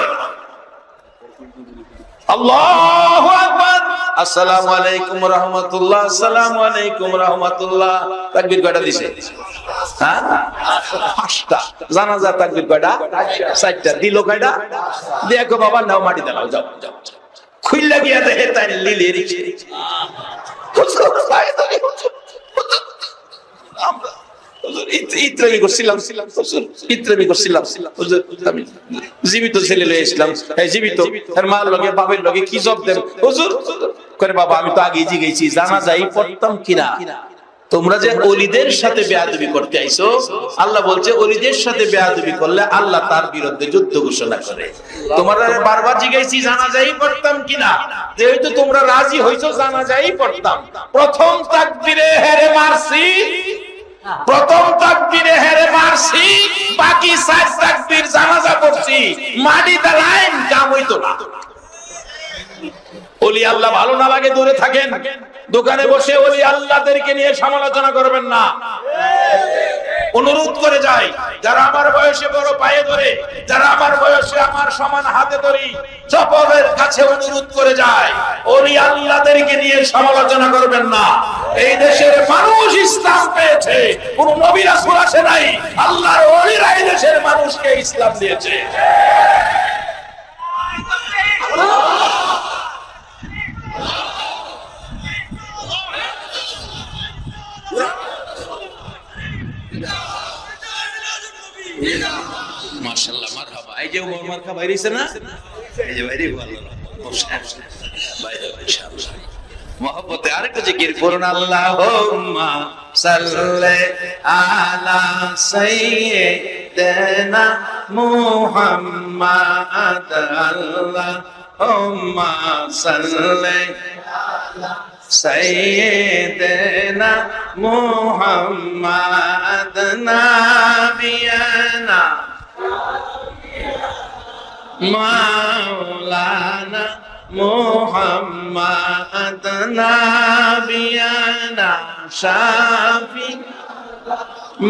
আল্লাহু আকবার আসসালামু আলাইকুম রাহমাতুল্লাহ আসসালামু আলাইকুম রাহমাতুল্লাহ তাকবীর কয়টা দিছে? হ্যাঁ 5টা। জানাজা তাকবীর কয়টা? 4টা। দিল কয়টা? দেখো বাবা নাও মাটি দাও যাও যাও খুইলা গিয়া দেখে তাই লিলি রিছে হুজুর ভাই তুমি আমরা হুজুর ইত্রামি করছিলাম ইত্রামি করছিলাম হুজুর আমি জীবিত ছেলে লয়ে আসলাম এই জীবিত এর মার লগে বাবার লগে কি জব দেব হুজুর করে বাবা আমি তো আগে জিগেছি জানাজাই পড়তাম কিনা তোমরা যে ওলিদের সাথে বেয়াদবি করতে আইছো, আল্লাহ বলছে ওলিদের সাথে বেয়াদবি করলে আল্লাহ তার বিরুদ্ধে যুদ্ধ ঘোষণা করে। তোমরা বারবার জিজ্ঞাসি জানাজাই পড়তাম কিনা, যেহেতু তোমরা রাজি হইছো জানাজাই পড়তাম। প্রথম তাকবীরে হেরে মারছি, প্রথম তাকবীরে হেরে মারছি, বাকি 4 তাকবীর জানাজা পড়ছি, মাটিতে লাইন কাম হইতো না। ওলি আল্লাহ ভালো না লাগে দূরে থাকেন। দোকানে বসে ওলি আল্লাহদেরকে নিয়ে সমালোচনা করবেন না। অনুরোধ করে যাই, যারা আমার বয়সে বড় পায়ে ধরে, যারা আমার বয়সে আমার সমান হাতে ধরি, সকলের কাছে অনুরোধ করে যায়, ওলি আল্লাহদেরকে নিয়ে সমালোচনা করবেন না। এই দেশের মানুষ ইসলাম পেয়েছে, কোন নবী রাসূল আসে নাই, আল্লাহর ওলিরা এই দেশের মানুষকে ইসলাম দিয়েছে। মাশাআল্লাহ, মারহাবা। এই যে ওমর মার্কা বাইরেছে না, এই যে বাইরে ভালো বাইরে ইনশাআল্লাহ। মহব্বতে আরেকটা জিকির করুন, আল্লাহুম্মা সাল্লি আলা সাইয়্যিদিনা মুহাম্মাদ, আল্লাহুম্মা সাল্লি আলা সাইয়্যিদিনা মুহাম্মাদ নাবিয়ানা মাওলানা মুহাম্মাদ নাবিয়ানা শাফি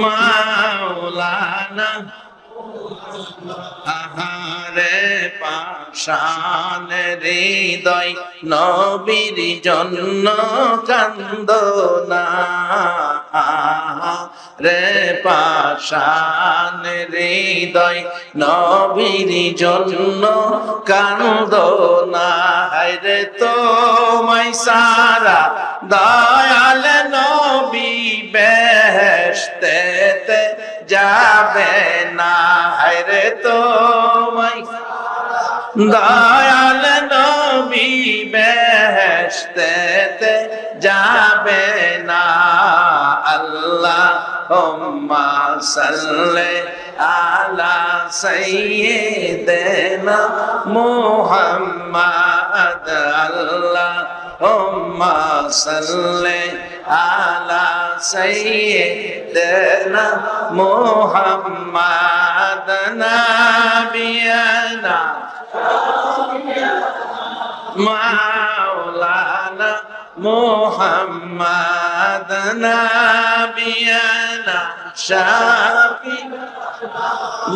মাওলানা। আহারে পাষাণ হৃদয় নবীর জন্য কান্দনা, রে পাষাণ হৃদয় নবীর জন্য কান্দনা। হায়রে তোমায় সারা দয়াল নবী বেহেশতেতে যাবে না, হায়রে তোমায় দয়াল নবী বেহেশতেতে যাবে না। আল্লাহুম্মা সাল্লি আলা সাইয়্যিদিনা মুহাম্মাদ, আল্লাহুম্মা সাল্লি আলা সাইয়্যিদিনা মুহাম্মাদ নাবিয়ানা মাওলানা মুহাম্মাদ নাবিয়ানা শাফি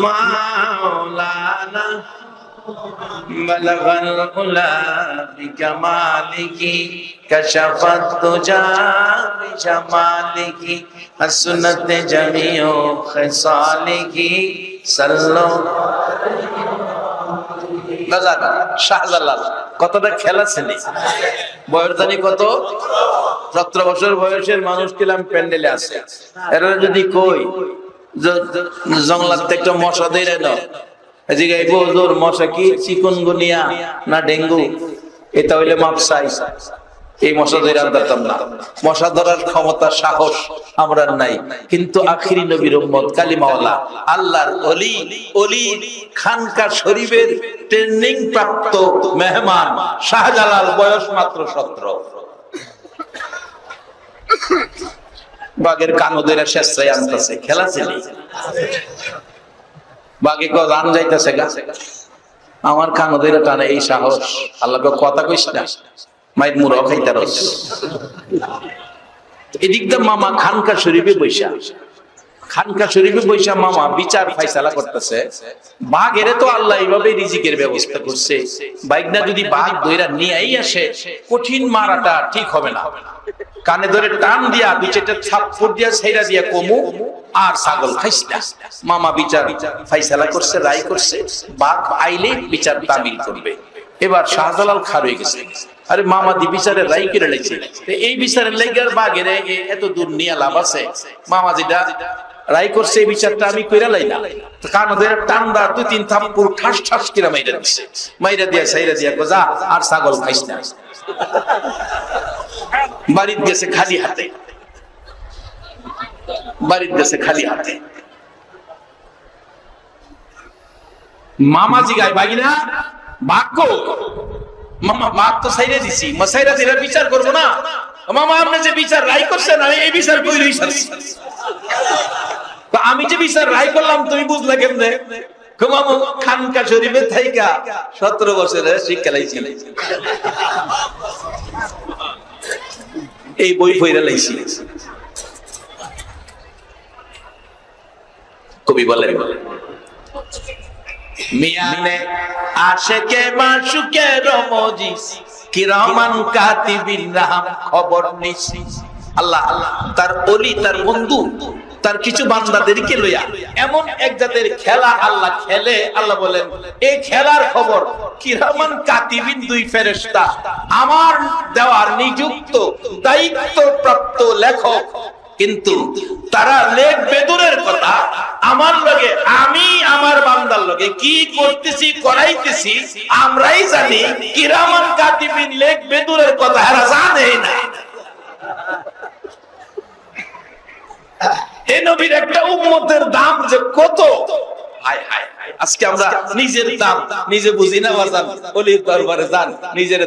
মাওলানা। بلغ العلا بكماله كشف الدجى بجماله حسنت جميع خصاله صلوا শাহজালাল। কতটা খেলা ছেলে, বয়স জানি কত, 17 বছর বয়সের মানুষ কিলাম প্যান্ডেলে আছে। এরা যদি কই জঙ্গলাতে একটা মশা ধরে নাও, মশা কি চিকুনগুনিয়া না ডেঙ্গু, এটা হইলে মাপসাই, এই মশা ধরে আনতাম না। মশা ধরার ক্ষমতা সাহস আমরা নাই, কিন্তু আখিরি নবীর উম্মত কালিমাওয়ালা আল্লাহর ওলি, ওলি খানকা শরীফের ট্রেনিং প্রাপ্ত মেহমান শাহজালাল, বয়স মাত্র 17। বাঘের কানো ধরে শেষরাই আনতেছে, খেলা ছিল। বাঘে রান যাইতেছে গা, আমার কানো ধরে টানে, এই সাহস। আল্লাহ কথা কইস না, মাইর মুড়ো খাইতে রস। এদিক দিয়ে মামা খানকা শরীফে বৈশা, খানকা শরীফে বৈশা মামা বিচার ফাইসালা করতেছে। বাঘ এরে তো আল্লাহ এইভাবে রিজিকের ব্যবস্থা করছে, বাইকনা যদি বাঘ দইরা নিয়েই আসে, কঠিন মারাটা ঠিক হবে না। কানে ধরে টান দিয়া বিচারটা ছাপ্পড় দিয়া ছেড়া দিয়া কমু, আর ছাগল খাইস না। মামা বিচার ফাইসালা করছে, রায় করছে, বাঘ আইলে বিচার তামিল করবে। এবার শাহজালাল খার হয়ে গেছে, আরে মামা দি বিচারের রায় কেড়ে লেগেছে, এই বিচারের লেগার বাঘের এত দূর নিয়ে লাভ আছে? মামা যেটা রায় করছে এই বিচারটা আমি কইরা লাই না, কান ধরে টান দা 2-3 থাপ্পড় ঠাস ঠাস কিরা মাইরা দিছে, মাইরা দিয়া সাইরা দিয়া যা আর ছাগল খাইস না। বাড়িতে গেছে খালি হাতে, বাড়ির দেশে খালি হাতে। মামা জিগায় ভাগিনা বাক্য, মামা বাপ তো সাইরে দিছি, মাসাইরা দিলে বিচার করবো না। মামা আপনি যে বিচার রায় করছেন আমি এই বিচার কইরই শাস্তি। আমি যে বিচার রায় করলাম তুমি বুঝলা কেমনে? মামু খানকা শরীফে থাইকা 17 বছরের শিক্ষা লাইছি, এই বই পড়া লাইছি। কবি বলেন মিয়ানে আশেকে মাশুকে রমজিস কিরামান কাতিবিন রাহাম খবর নিছি। আল্লাহ তার ওলি, তার বন্ধু, তার কিছু বান্দাদেরকে লইয়া এমন এক জাতের খেলা আল্লাহ খেলে। আল্লাহ বলেন এই খেলার খবর কিরামান কাতিবিন, দুই ফেরেশতা আমার দেওয়ার নিযুক্ত দায়িত্ব প্রাপ্ত লেখক, কিন্তু তারা লেখবে দূরের কথা আমার লগে, আমি আমার বান্দার লগে কি করতেছি করাইতেছি আমরাই জানি। কিরামান কাতিবিন লেখবে দূরের কথা এরা জানে না। এই নবীর একটা উম্মতের দাম যে কত! হায় হায়, আজকে আমরা নিজের দাম নিজে বুঝি না। ওলির দরবারে যান, নিজের